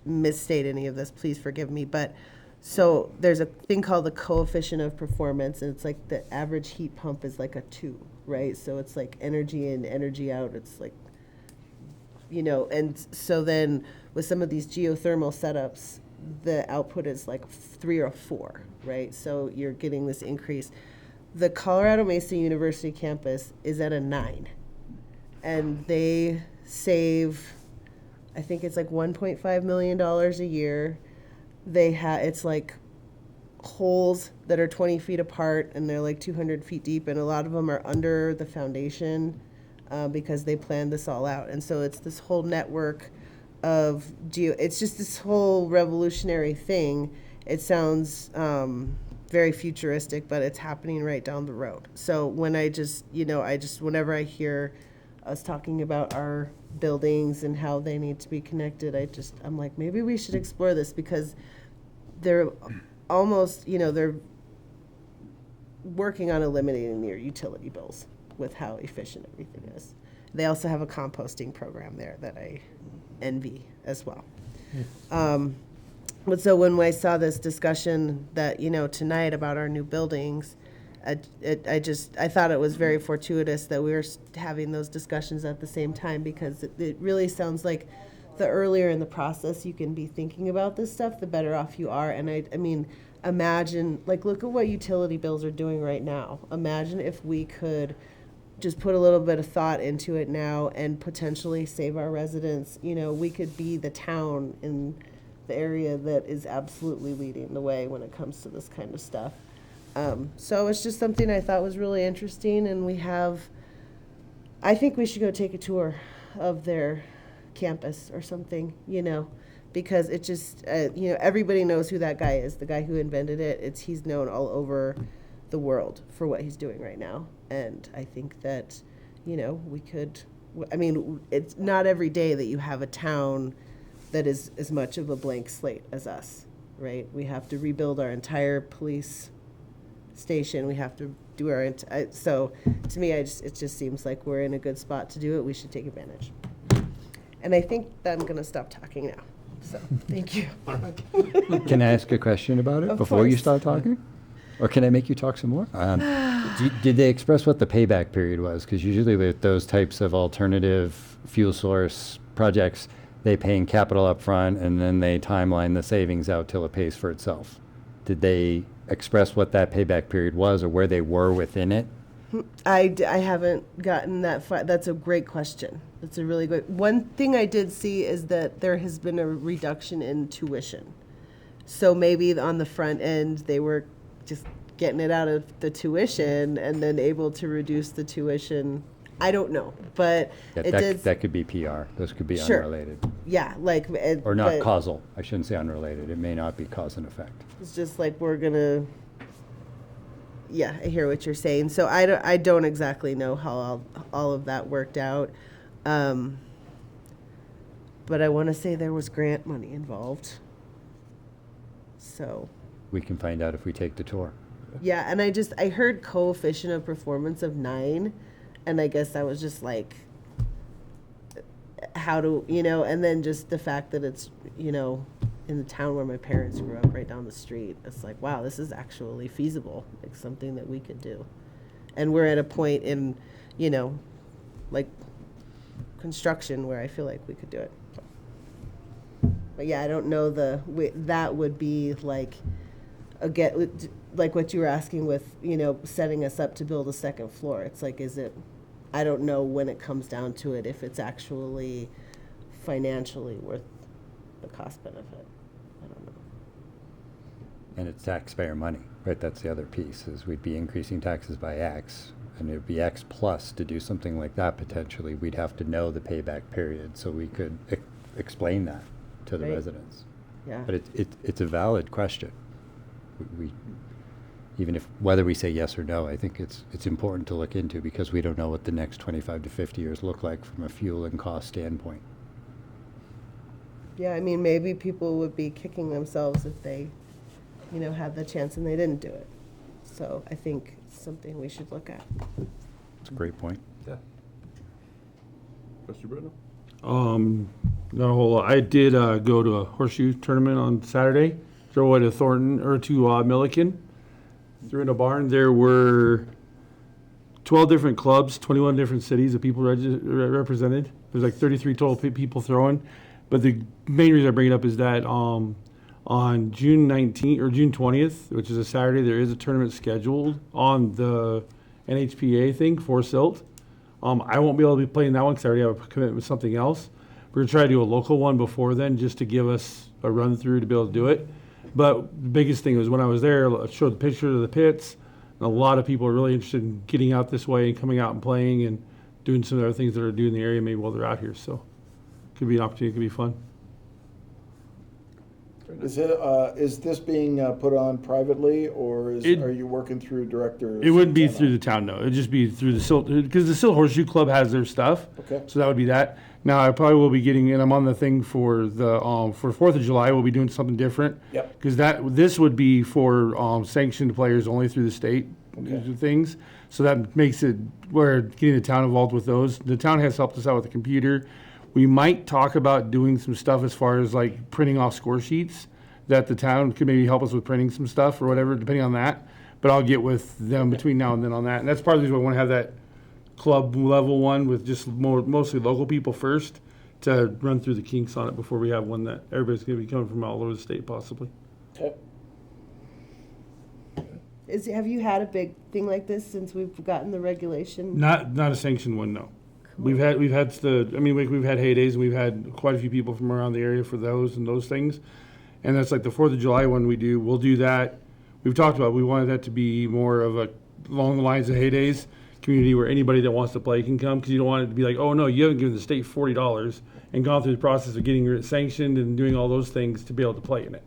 misstate any of this, please forgive me. But so there's a thing called the coefficient of performance, and it's like the average heat pump is like a 2, right? So it's like energy in, energy out. It's like, and so then with some of these geothermal setups, the output is like 3 or 4, right? So you're getting this increase. The Colorado Mesa University campus is at a 9. And they save, I think it's like $1.5 million a year. It's like holes that are 20 feet apart and they're like 200 feet deep, and a lot of them are under the foundation because they planned this all out. And so it's this whole network of it's just this whole revolutionary thing. It sounds very futuristic, but it's happening right down the road. So when whenever I hear us talking about our buildings and how they need to be connected, I'm like, maybe we should explore this, because they're almost, they're working on eliminating their utility bills with how efficient everything is. They also have a composting program there that I envy as well. But so when I saw this discussion that, tonight about our new buildings, I thought it was very fortuitous that we were having those discussions at the same time, because it really sounds like the earlier in the process you can be thinking about this stuff, the better off you are. And I mean, imagine, look at what utility bills are doing right now. Imagine if we could just put a little bit of thought into it now and potentially save our residents. We could be the town in the area that is absolutely leading the way when it comes to this kind of stuff. So it's just something I thought was really interesting, and I think we should go take a tour of their campus or something, because it just, everybody knows who that guy is, the guy who invented it. He's known all over the world for what he's doing right now. And I think that, it's not every day that you have a town that is as much of a blank slate as us, right? We have to rebuild our entire police station. We have to do so to me, it just seems like we're in a good spot to do it. We should take advantage. And I think that I'm going to stop talking now. So, thank you. Can I ask a question about it Of before you course. start talking? Or can I make you talk some more? Did they express what the payback period was? Because usually with those types of alternative fuel source projects, they pay in capital up front and then they timeline the savings out till it pays for itself. Did they express what that payback period was or where they were within it? I haven't gotten that far. That's a great question. That's a really good. One thing I did see is that there has been a reduction in tuition. So maybe on the front end, they were just getting it out of the tuition and then able to reduce the tuition. I don't know, but Yeah, that could be PR. Those could be Sure. unrelated. Yeah, Or not but causal. I shouldn't say unrelated. It may not be cause and effect. It's just like we're gonna. Yeah, I hear what you're saying. So I don't exactly know how all of that worked out, but I want to say there was grant money involved. So. We can find out if we take the tour. Yeah, and I heard coefficient of performance of 9, and I guess I was just like, how do, and then just the fact that it's, in the town where my parents grew up, right down the street. It's like, wow, this is actually feasible, like something that we could do. And we're at a point in, construction where I feel like we could do it. But yeah, I don't know that would be like, like what you were asking with, setting us up to build a second floor. It's like, I don't know when it comes down to it, if it's actually financially worth the cost benefit. I don't know. And it's taxpayer money, right? That's the other piece, is we'd be increasing taxes by X, and it'd be X plus to do something like that potentially. We'd have to know the payback period so we could explain that to the Right. residents. Yeah. But it's a valid question. We even if whether we say yes or no, I think it's important to look into, because we don't know what the next 25 to 50 years look like from a fuel and cost standpoint. Yeah, I mean, maybe people would be kicking themselves if they, had the chance and they didn't do it. So I think it's something we should look at. It's a great point. Yeah. Trustee Bruno? Not a whole lot. I did go to a horseshoe tournament on Saturday. Drove away to Thornton or to Milliken. Through in a barn. There were 12 different clubs, 21 different cities of people represented. There's like 33 total people throwing. But the main reason I bring it up is that On June 19th or June 20th, which is a Saturday, there is a tournament scheduled on the NHPA thing for Silt. I won't be able to be playing that one because I already have a commitment with something else. We're gonna try to do a local one before then, just to give us a run through to be able to do it. But the biggest thing was when I was there, I showed the picture of the pits. And a lot of people are really interested in getting out this way and coming out and playing and doing some other things that are due in the area maybe while they're out here. So could be an opportunity, could be fun. Is this being put on privately, or are you working through directors? It wouldn't be through the town, no. It'd just be through the Silt, because the Silt Horseshoe Club has their stuff. Okay. So that would be that. Now, I probably will be getting, and I'm on the thing for the, for 4th of July, we'll be doing something different. Yep. Because this would be for sanctioned players only through the state things. So that makes it where getting the town involved with those. The town has helped us out with the computer. We might talk about doing some stuff as far as like printing off score sheets, that the town could maybe help us with printing some stuff or whatever, depending on that. But I'll get with them between now and then on that. And that's part of the reason why I want to have that club level one with just mostly local people first to run through the kinks on it before we have one that everybody's going to be coming from all over the state possibly. Okay. Have you had a big thing like this since we've gotten the regulation? Not a sanctioned one, no. We've had we've had heydays, and we've had quite a few people from around the area for those and those things. And that's like the 4th of July one we'll do that. We've talked about, we wanted that to be more of a along the lines of heydays community where anybody that wants to play can come, because you don't want it to be like, oh no, you haven't given the state $40 and gone through the process of getting it sanctioned and doing all those things to be able to play in it,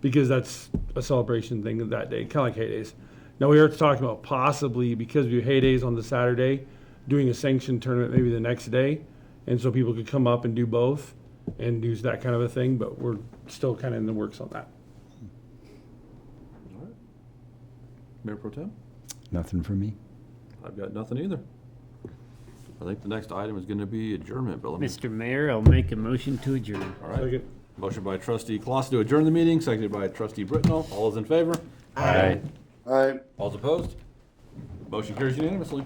because that's a celebration thing of that day, kind of like heydays. Now we are talking about possibly, because we do heydays on the Saturday, doing a sanctioned tournament maybe the next day, and so people could come up and do both and use that kind of a thing, but we're still kind of in the works on that. All right. Mayor Pro Tem? Nothing for me. I've got nothing either. I think the next item is going to be adjournment, Bellamy. Mr. Mayor, I'll make a motion to adjourn. All right. Motion by Trustee Clausen to adjourn the meeting, seconded by Trustee Britnell. All those in favor? Aye. All right. All those opposed? Motion carries unanimously.